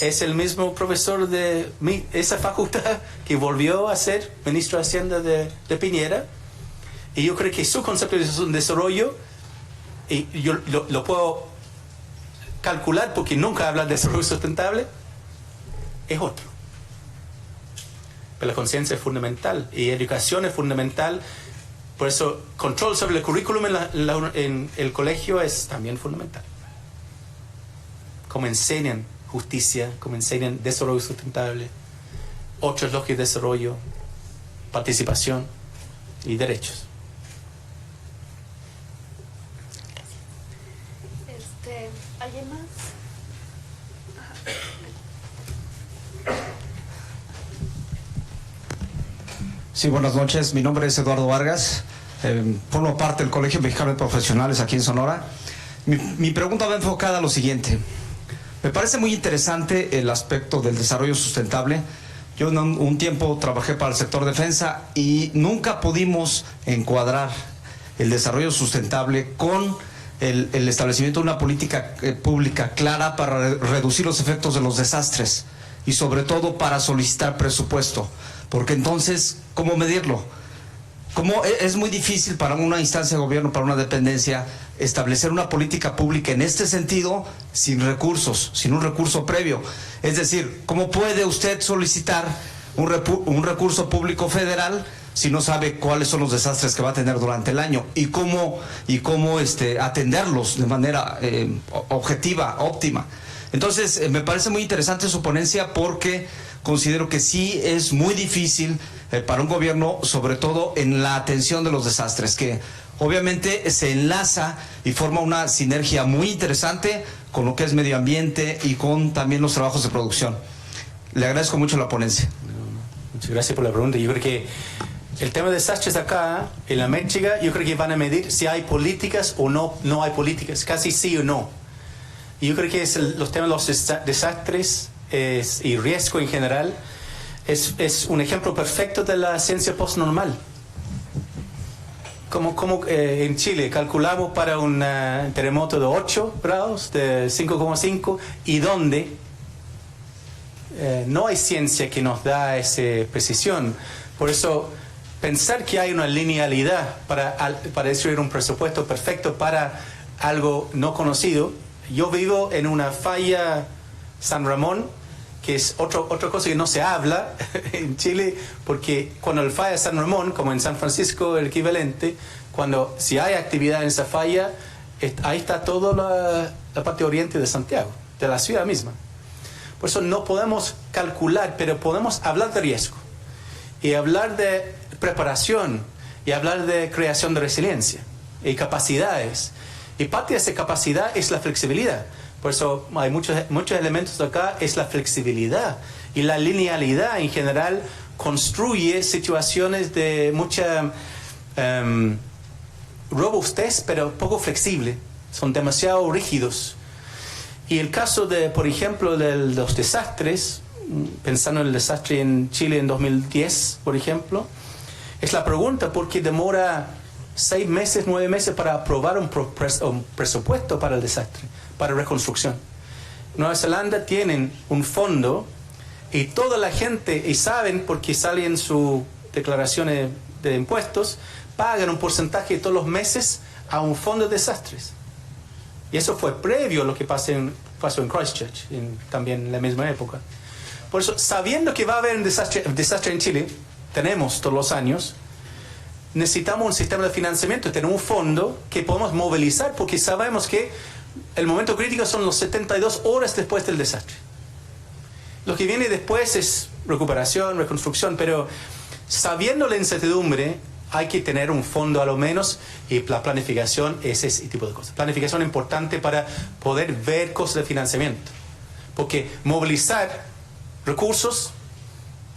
es el mismo profesor de esa facultad que volvió a ser ministro de Hacienda de Piñera. Y yo creo que su concepto de desarrollo, y yo lo puedo calcular porque nunca habla de desarrollo sustentable, es otro. Pero la conciencia es fundamental y educación es fundamental. Por eso, control sobre el currículum en el colegio es también fundamental. cómo enseñan justicia, cómo enseñan desarrollo sustentable, 8 lógicas de desarrollo, participación y derechos. ¿Alguien más? Sí, buenas noches. Mi nombre es Eduardo Vargas. Formo parte del Colegio Mexicano de Profesionales aquí en Sonora. Mi pregunta va enfocada a lo siguiente. Me parece muy interesante el aspecto del desarrollo sustentable. Yo un tiempo trabajé para el sector defensa y nunca pudimos encuadrar el desarrollo sustentable con el establecimiento de una política pública clara para reducir los efectos de los desastres y sobre todo para solicitar presupuesto. Porque entonces, ¿cómo medirlo? Es muy difícil para una instancia de gobierno, para una dependencia, establecer una política pública en este sentido sin recursos, sin un recurso previo. Es decir, ¿cómo puede usted solicitar un recurso público federal si no sabe cuáles son los desastres que va a tener durante el año y cómo atenderlos de manera objetiva, óptima? Entonces, me parece muy interesante su ponencia porque considero que sí es muy difícil para un gobierno, sobre todo en la atención de los desastres, que obviamente se enlaza y forma una sinergia muy interesante con lo que es medio ambiente y con también los trabajos de producción. Le agradezco mucho la ponencia. Muchas gracias por la pregunta. Yo creo que el tema de desastres acá, en la México, yo creo que van a medir si hay políticas o no hay políticas, casi sí o no. Y yo creo que los temas de los desastres y riesgo en general es un ejemplo perfecto de la ciencia postnormal. Como en Chile calculamos para un terremoto de 8 grados, de 5,5, y donde no hay ciencia que nos da esa precisión. Por eso, pensar que hay una linealidad para destruir un presupuesto perfecto para algo no conocido. Yo vivo en una falla San Ramón, que es otra cosa que no se habla en Chile, porque cuando el falla San Ramón, como en San Francisco el equivalente, si hay actividad en esa falla, ahí está toda la parte oriente de Santiago, de la ciudad misma. Por eso no podemos calcular, pero podemos hablar de riesgo, y hablar de preparación, y hablar de creación de resiliencia, y capacidades. Y parte de esa capacidad es la flexibilidad. Por eso hay muchos elementos de acá, es la flexibilidad. Y la linealidad en general construye situaciones de mucha robustez, pero poco flexible. Son demasiado rígidos. Y el caso por ejemplo, de los desastres, pensando en el desastre en Chile en 2010, por ejemplo, es la pregunta: ¿por qué demora 6 meses, 9 meses para aprobar un presupuesto para el desastre, para reconstrucción? Nueva Zelanda tienen un fondo y toda la gente, y saben porque salen sus declaraciones de impuestos, pagan un porcentaje todos los meses a un fondo de desastres. Y eso fue previo a lo que pasó en Christchurch, también en la misma época. Por eso, sabiendo que va a haber un desastre en Chile, tenemos todos los años, necesitamos un sistema de financiamiento, tener un fondo que podemos movilizar, porque sabemos que el momento crítico son los 72 horas después del desastre. Lo que viene después es recuperación, reconstrucción, pero sabiendo la incertidumbre, hay que tener un fondo a lo menos, y la planificación es ese tipo de cosas. Planificación es importante para poder ver cosas de financiamiento, porque movilizar recursos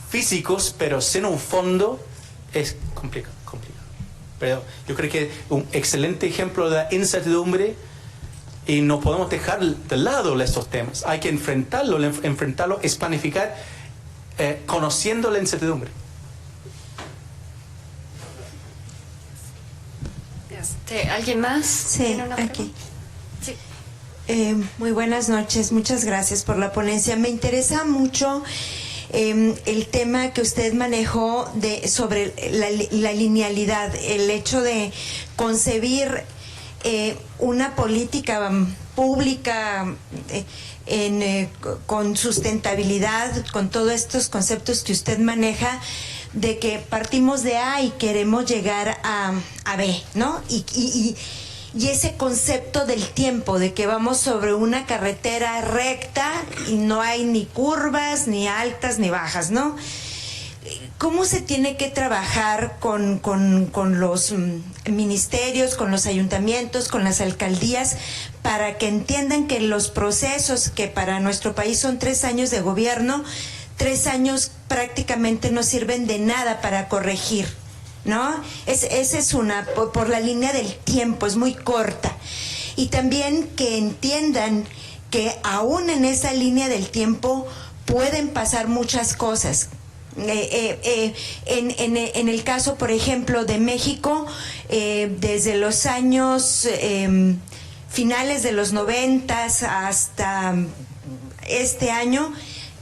físicos, pero sin un fondo, es complicado. Pero yo creo que un excelente ejemplo de incertidumbre, y no podemos dejar de lado estos temas. Hay que enfrentarlo. Enfrentarlo es planificar conociendo la incertidumbre. ¿Alguien más? Sí, aquí. Sí. Muy buenas noches, muchas gracias por la ponencia. Me interesa mucho el tema que usted manejó sobre la linealidad, el hecho de concebir una política pública con sustentabilidad, con todos estos conceptos que usted maneja, de que partimos de A y queremos llegar a B, ¿no? y ese concepto del tiempo, de que vamos sobre una carretera recta y no hay ni curvas, ni altas, ni bajas, ¿no? ¿Cómo se tiene que trabajar con los ministerios, con los ayuntamientos, con las alcaldías, para que entiendan que los procesos que para nuestro país son 3 años de gobierno, 3 años prácticamente no sirven de nada para corregir, ¿no? Esa es una, por la línea del tiempo, es muy corta. Y también que entiendan que aún en esa línea del tiempo pueden pasar muchas cosas. En el caso, por ejemplo, de México, desde los años finales de los 90 hasta este año,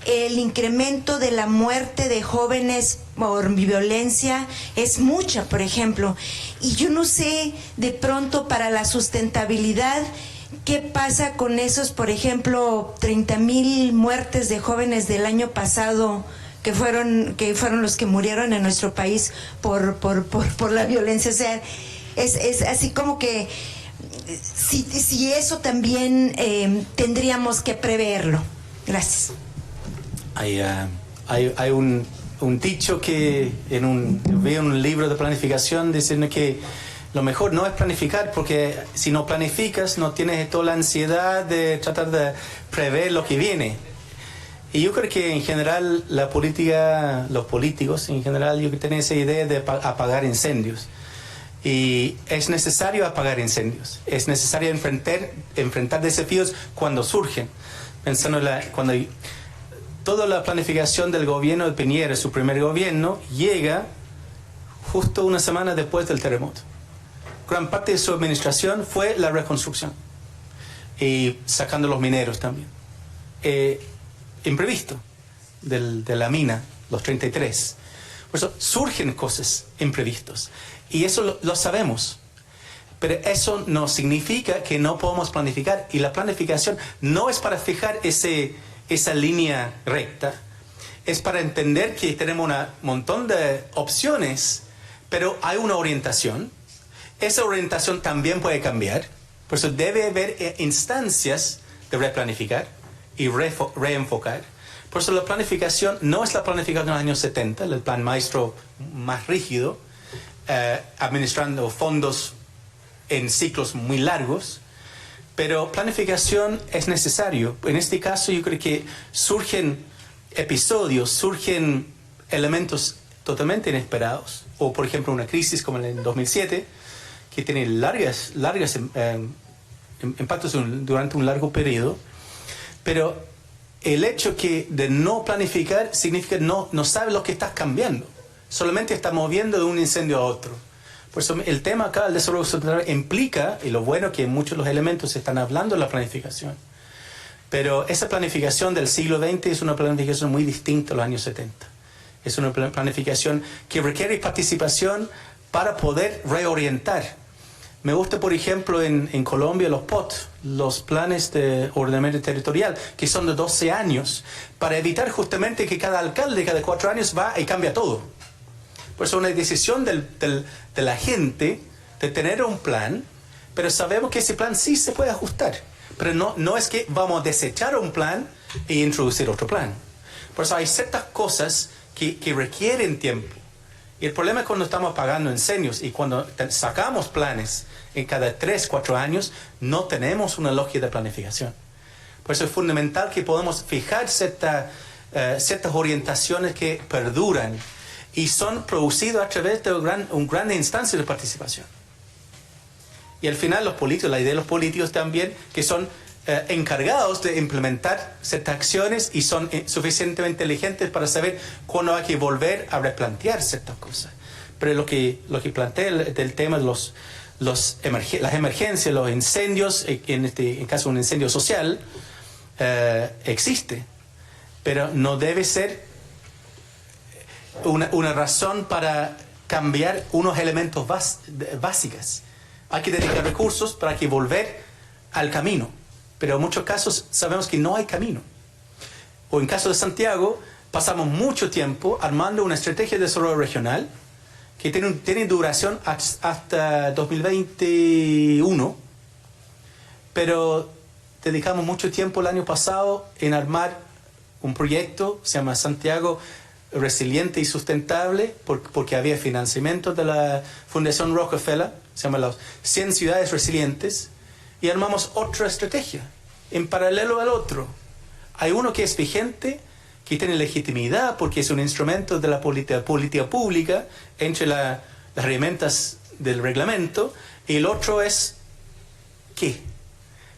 el incremento de la muerte de jóvenes por violencia es mucha, por ejemplo. Y yo no sé, de pronto, para la sustentabilidad, ¿qué pasa con esos, por ejemplo, 30,000 muertes de jóvenes del año pasado, que fueron los que murieron en nuestro país por la violencia? O sea, es así como que si eso también tendríamos que preverlo. Gracias. Hay un dicho que veo en un libro de planificación diciendo que lo mejor no es planificar, porque si no planificas no tienes toda la ansiedad de tratar de prever lo que viene. Y yo creo que en general la política, los políticos en general, yo creo que tienen esa idea de apagar incendios. Y es necesario apagar incendios, es necesario enfrentar desafíos cuando surgen. Pensando cuando toda la planificación del gobierno de Piñera, su primer gobierno, llega justo una semana después del terremoto. Gran parte de su administración fue la reconstrucción y sacando los mineros también. Imprevisto de la mina, los 33. Por eso surgen cosas imprevistos. Y eso lo sabemos. Pero eso no significa que no podamos planificar. Y la planificación no es para fijar esa línea recta. Es para entender que tenemos un montón de opciones, pero hay una orientación. Esa orientación también puede cambiar. Por eso debe haber instancias de replanificar y reenfocar. Por eso la planificación no es la planificación de los años 70, el plan maestro más rígido, administrando fondos en ciclos muy largos, pero planificación es necesario. En este caso yo creo que surgen episodios, surgen elementos totalmente inesperados, o por ejemplo una crisis como en el 2007, que tiene largas impactos durante un largo periodo, pero el hecho de no planificar significa no sabe lo que estás cambiando, solamente estás moviendo de un incendio a otro. Por eso el tema acá del desarrollo sustentable implica, y lo bueno que muchos de los elementos están hablando de la planificación, pero esa planificación del siglo XX es una planificación muy distinta a los años 70. Es una planificación que requiere participación para poder reorientar. Me gusta, por ejemplo, en Colombia los POT, los planes de ordenamiento territorial, que son de 12 años, para evitar justamente que cada alcalde cada 4 años va y cambia todo. Por eso es una decisión de la gente de tener un plan, pero sabemos que ese plan sí se puede ajustar. Pero no es que vamos a desechar un plan e introducir otro plan. Por eso hay ciertas cosas que requieren tiempo. Y el problema es cuando estamos apagando incendios y cuando sacamos planes en cada 3, 4 años, no tenemos una lógica de planificación. Por eso es fundamental que podamos fijar ciertas orientaciones que perduran y son producidas a través de una gran instancia de participación. Y al final los políticos, la idea de los políticos también, que son encargados de implementar ciertas acciones y son suficientemente inteligentes para saber cuándo hay que volver a replantear ciertas cosas. Pero lo que plantea el tema de las emergencias, los incendios, en caso de un incendio social, existe, pero no debe ser una razón para cambiar unos elementos básicos. Hay que dedicar recursos para que volver al camino, pero en muchos casos sabemos que no hay camino. O en caso de Santiago, pasamos mucho tiempo armando una estrategia de desarrollo regional que tiene duración hasta 2021, pero dedicamos mucho tiempo el año pasado en armar un proyecto, se llama Santiago Resiliente y Sustentable, porque había financiamiento de la Fundación Rockefeller, se llama las 100 ciudades resilientes, y armamos otra estrategia, en paralelo al otro. Hay uno que es vigente, que tiene legitimidad, porque es un instrumento de la política pública, entre las herramientas del reglamento, y el otro es, ¿qué?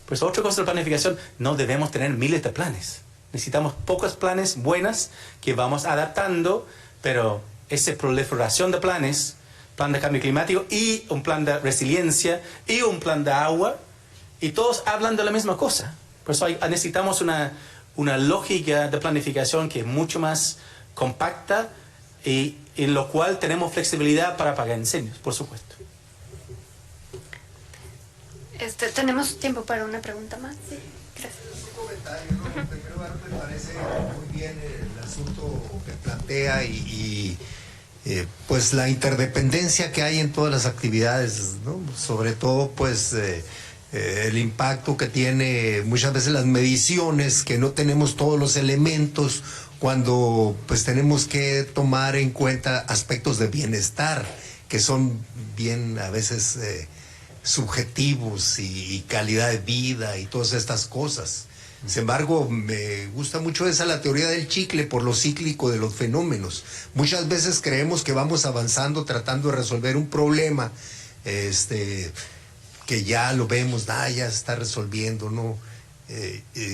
Pues otra cosa de la planificación, no debemos tener miles de planes. Necesitamos pocos planes buenas que vamos adaptando, pero esa proliferación de planes, plan de cambio climático y un plan de resiliencia y un plan de agua, y todos hablan de la misma cosa. Por eso necesitamos una lógica de planificación que es mucho más compacta y en lo cual tenemos flexibilidad para apagar incendios, por supuesto. Tenemos tiempo para una pregunta más. Sí, gracias. En primer lugar, me parece muy bien el asunto que plantea y pues la interdependencia que hay en todas las actividades, ¿no? Sobre todo pues el impacto que tiene muchas veces las mediciones, que no tenemos todos los elementos cuando pues tenemos que tomar en cuenta aspectos de bienestar que son bien a veces subjetivos y calidad de vida y todas estas cosas. Sin embargo, me gusta mucho la teoría del chicle por lo cíclico de los fenómenos. Muchas veces creemos que vamos avanzando tratando de resolver un problema que ya lo vemos, ya se está resolviendo, ¿no?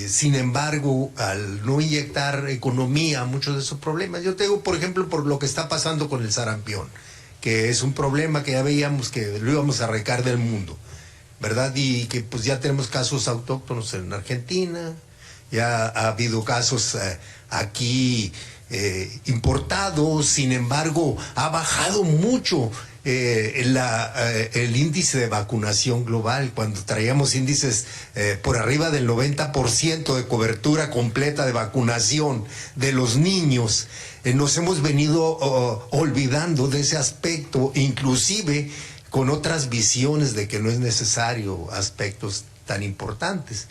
Sin embargo, al no inyectar economía a muchos de esos problemas, yo te digo, por ejemplo, por lo que está pasando con el sarampión, que es un problema que ya veíamos que lo íbamos a arrancar del mundo, ¿verdad? Y que pues ya tenemos casos autóctonos en Argentina, ya ha habido casos aquí importados, sin embargo, ha bajado mucho el índice de vacunación global. Cuando traíamos índices por arriba del 90% de cobertura completa de vacunación de los niños, nos hemos venido olvidando de ese aspecto, inclusive con otras visiones de que no es necesario aspectos tan importantes.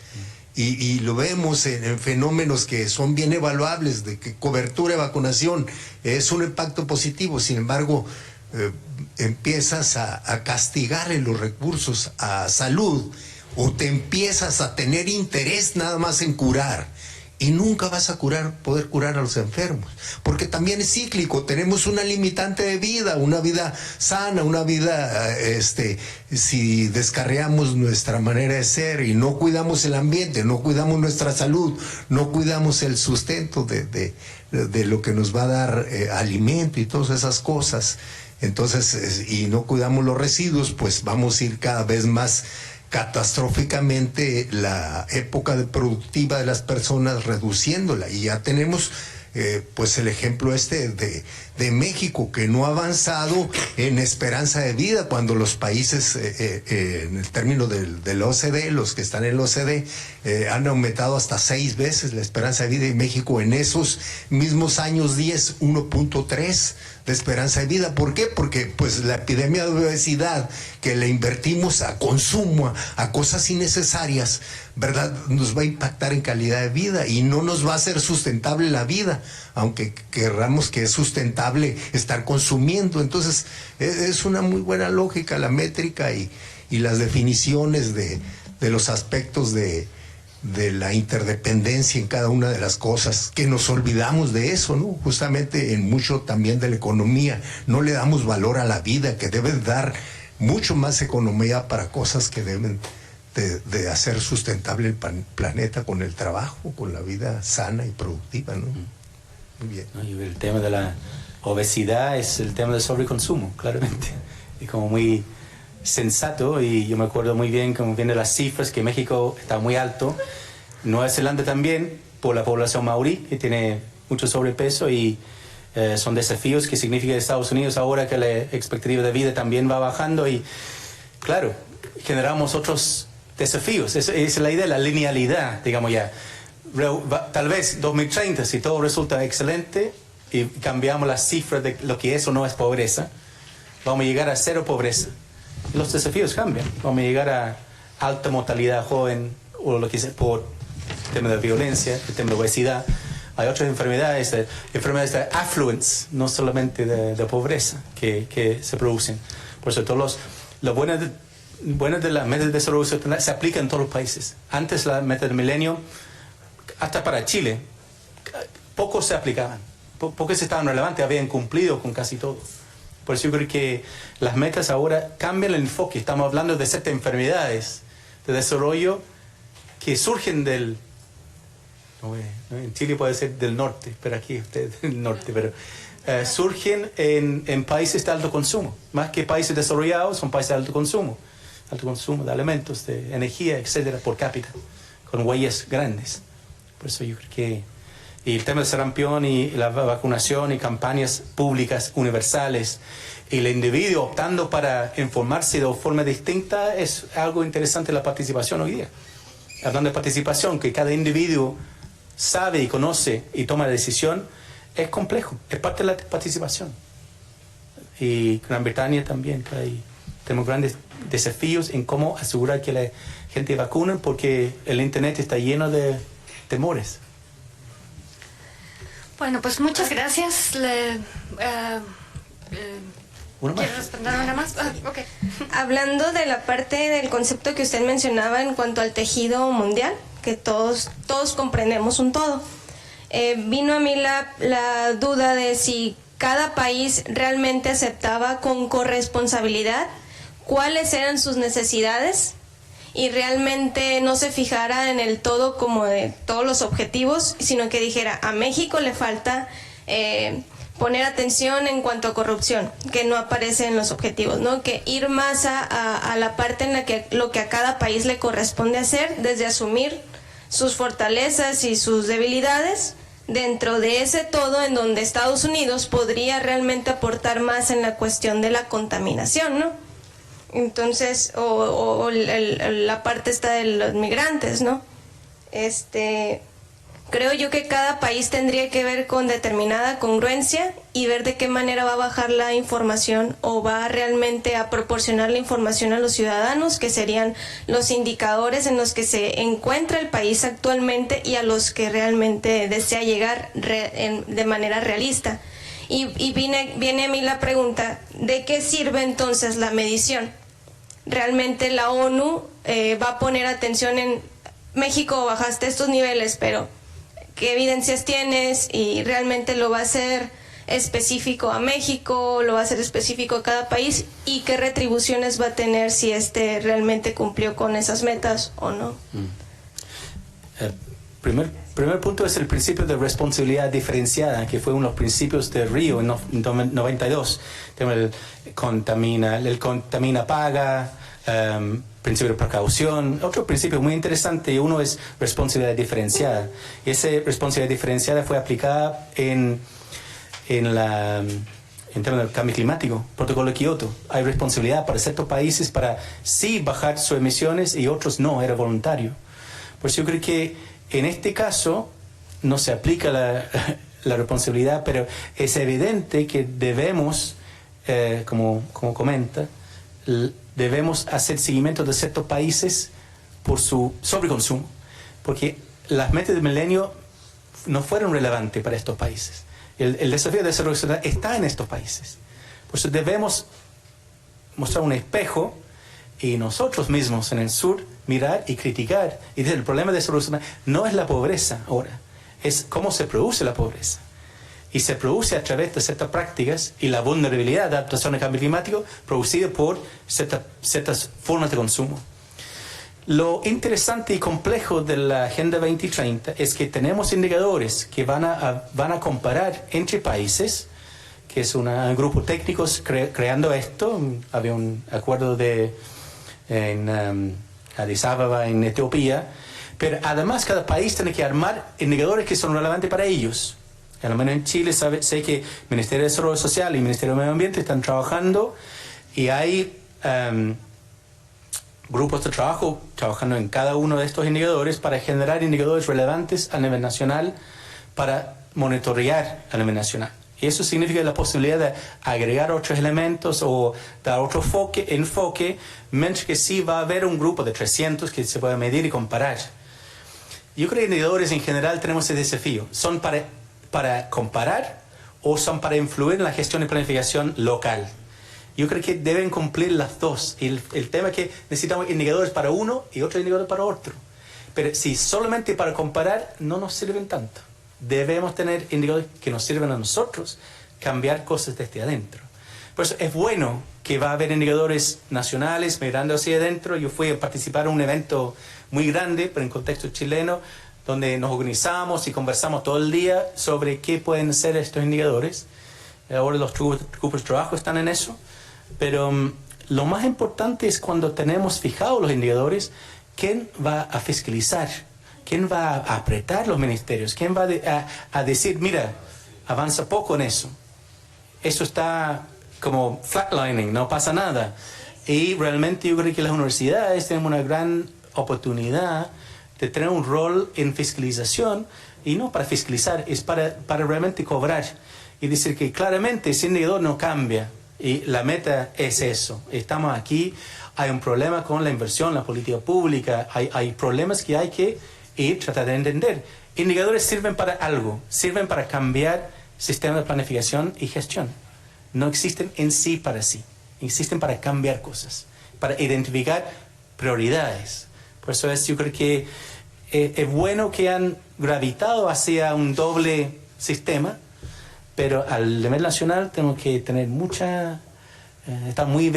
Y lo vemos en fenómenos que son bien evaluables, de que cobertura y vacunación es un impacto positivo. Sin embargo, empiezas a castigar en los recursos a salud, o te empiezas a tener interés nada más en curar, y nunca vas a poder curar a los enfermos, porque también es cíclico. Tenemos una limitante de vida, una vida sana, una vida, si descarriamos nuestra manera de ser y no cuidamos el ambiente, no cuidamos nuestra salud, no cuidamos el sustento de lo que nos va a dar alimento y todas esas cosas, entonces, y no cuidamos los residuos, pues vamos a ir cada vez más catastróficamente la época productiva de las personas, reduciéndola. Y ya tenemos pues el ejemplo de México, que no ha avanzado en esperanza de vida, cuando los países en el término del OCDE, los que están en el OCDE, han aumentado hasta 6 veces la esperanza de vida, y México en esos mismos años 10, 1.3 de esperanza de vida. ¿Por qué? Porque pues la epidemia de obesidad, que le invertimos a consumo, a cosas innecesarias, ¿verdad?, nos va a impactar en calidad de vida y no nos va a hacer sustentable la vida, aunque querramos que es sustentable estar consumiendo. Entonces es una muy buena lógica la métrica y las definiciones de los aspectos de la interdependencia en cada una de las cosas, que nos olvidamos de eso, ¿no? Justamente en mucho también de la economía, no le damos valor a la vida, que debe dar mucho más economía para cosas que deben de hacer sustentable el planeta, con el trabajo, con la vida sana y productiva, ¿no? Muy bien. Y el tema de la obesidad es el tema del sobreconsumo, claramente. Es como muy sensato, y yo me acuerdo muy bien, como viendo las cifras, que México está muy alto, Nueva Zelanda también, por la población maorí, que tiene mucho sobrepeso, y son desafíos que significa Estados Unidos ahora que la expectativa de vida también va bajando, y claro, generamos otros desafíos. Es la idea, la linealidad, digamos ya. Tal vez 2030, si todo resulta excelente y cambiamos las cifras de lo que es o no es pobreza, vamos a llegar a cero pobreza. Y los desafíos cambian. Vamos a llegar a alta mortalidad joven, o lo que sea, por el tema de violencia, el tema de obesidad. Hay otras enfermedades de affluence, no solamente de pobreza, que se producen. Por eso todos los buenos de las metas de desarrollo sostenible se aplican en todos los países. Antes la meta del milenio, hasta para Chile, pocos se aplicaban, pocos estaban relevantes, habían cumplido con casi todo. Por eso yo creo que las metas ahora cambian el enfoque. Estamos hablando de ciertas enfermedades de desarrollo que surgen del... en Chile puede ser del norte, pero aquí usted del norte, pero surgen en países de alto consumo. Más que países desarrollados, son países de alto consumo de alimentos, de energía, etcétera, por cápita, con huellas grandes. Por eso yo creo que y el tema del sarampión y la vacunación y campañas públicas universales y el individuo optando para informarse de forma distinta es algo interesante la participación hoy día. Hablando de participación, que cada individuo sabe y conoce y toma la decisión, es complejo, es parte de la participación. Y Gran Bretaña también, tenemos grandes desafíos en cómo asegurar que la gente vacune, porque el Internet está lleno de temores. Bueno, pues muchas gracias. ¿Quieres responder una más? Okay. Hablando de la parte del concepto que usted mencionaba en cuanto al tejido mundial, que todos comprendemos un todo, vino a mí la duda de si cada país realmente aceptaba con corresponsabilidad cuáles eran sus necesidades y realmente no se fijara en el todo como de todos los objetivos, sino que dijera, a México le falta poner atención en cuanto a corrupción, que no aparece en los objetivos, ¿no? Que ir más a la parte en la que lo que a cada país le corresponde hacer, desde asumir sus fortalezas y sus debilidades, dentro de ese todo en donde Estados Unidos podría realmente aportar más en la cuestión de la contaminación, ¿no? Entonces, la parte esta de los migrantes, ¿no? Creo yo que cada país tendría que ver con determinada congruencia y ver de qué manera va a bajar la información o va realmente a proporcionar la información a los ciudadanos, que serían los indicadores en los que se encuentra el país actualmente y a los que realmente desea llegar de manera realista. Y viene a mí la pregunta, ¿de qué sirve entonces la medición? Realmente la ONU va a poner atención en México, bajaste estos niveles, pero ¿qué evidencias tienes? Y realmente lo va a hacer específico a México, lo va a hacer específico a cada país, y qué retribuciones va a tener si realmente cumplió con esas metas o no. El primer punto es el principio de responsabilidad diferenciada, que fue uno de los principios de Río en 92. El contamina paga, principio de precaución. Otro principio muy interesante, uno es responsabilidad diferenciada. Y esa responsabilidad diferenciada fue aplicada en términos del cambio climático, protocolo de Kioto. Hay responsabilidad para ciertos países para sí bajar sus emisiones y otros no, era voluntario. Por eso yo creo que en este caso no se aplica la responsabilidad, pero es evidente que debemos, como comenta, debemos hacer seguimiento de ciertos países por su sobreconsumo, porque las metas del milenio no fueron relevantes para estos países. El desafío de desarrollo social está en estos países. Por eso debemos mostrar un espejo y nosotros mismos en el sur mirar y criticar y decir, el problema de desarrollo social no es la pobreza ahora, es cómo se produce la pobreza. Y se produce a través de ciertas prácticas y la vulnerabilidad de adaptación al cambio climático producida por ciertas formas de consumo. Lo interesante y complejo de la Agenda 2030 es que tenemos indicadores que van a comparar entre países, que es un grupo técnico creando esto. Había un acuerdo en Addis Ababa, en Etiopía, pero además cada país tiene que armar indicadores que son relevantes para ellos. Al menos en Chile sé que el Ministerio de Desarrollo Social y el Ministerio de Medio Ambiente están trabajando y hay grupos de trabajo trabajando en cada uno de estos indicadores para generar indicadores relevantes a nivel nacional, para monitorear a nivel nacional. Y eso significa la posibilidad de agregar otros elementos o dar otro enfoque, mientras que sí va a haber un grupo de 300 que se puede medir y comparar. Yo creo que indicadores en general tenemos ese desafío. ¿Son para comparar o son para influir en la gestión y planificación local? Yo creo que deben cumplir las dos. Y el tema es que necesitamos indicadores para uno y otro indicador para otro. Pero si solamente para comparar, no nos sirven tanto. Debemos tener indicadores que nos sirven a nosotros, cambiar cosas desde adentro. Por eso es bueno que va a haber indicadores nacionales mirando hacia adentro. Yo fui a participar en un evento muy grande, pero en contexto chileno, donde nos organizamos y conversamos todo el día sobre qué pueden ser estos indicadores. Ahora los grupos de trabajo están en eso. Pero lo más importante es cuando tenemos fijados los indicadores, ¿quién va a fiscalizar? ¿Quién va a apretar los ministerios? ¿Quién va a decir, mira, avanza poco en eso? Eso está como flatlining, no pasa nada. Y realmente yo creo que las universidades tienen una gran oportunidad de tener un rol en fiscalización, y no para fiscalizar, es para realmente cobrar y decir que claramente ese indicador no cambia y la meta es eso. Estamos aquí, hay un problema con la inversión, la política pública, hay problemas que hay que tratar de entender. Indicadores sirven para algo, sirven para cambiar sistemas de planificación y gestión. No existen en sí para sí, existen para cambiar cosas, para identificar prioridades. Por eso yo creo que es bueno que han gravitado hacia un doble sistema, pero al nivel nacional tenemos que tener estar muy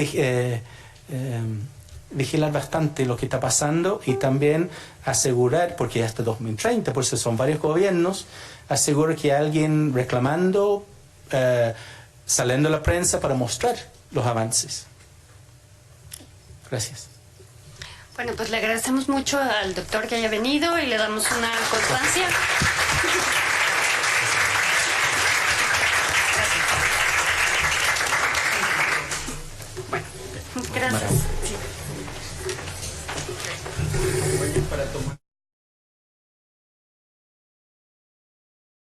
vigilar bastante lo que está pasando y también asegurar, porque hasta 2030, por eso son varios gobiernos, asegurar que alguien reclamando, saliendo a la prensa para mostrar los avances. Gracias. Bueno, pues le agradecemos mucho al doctor que haya venido y le damos una constancia.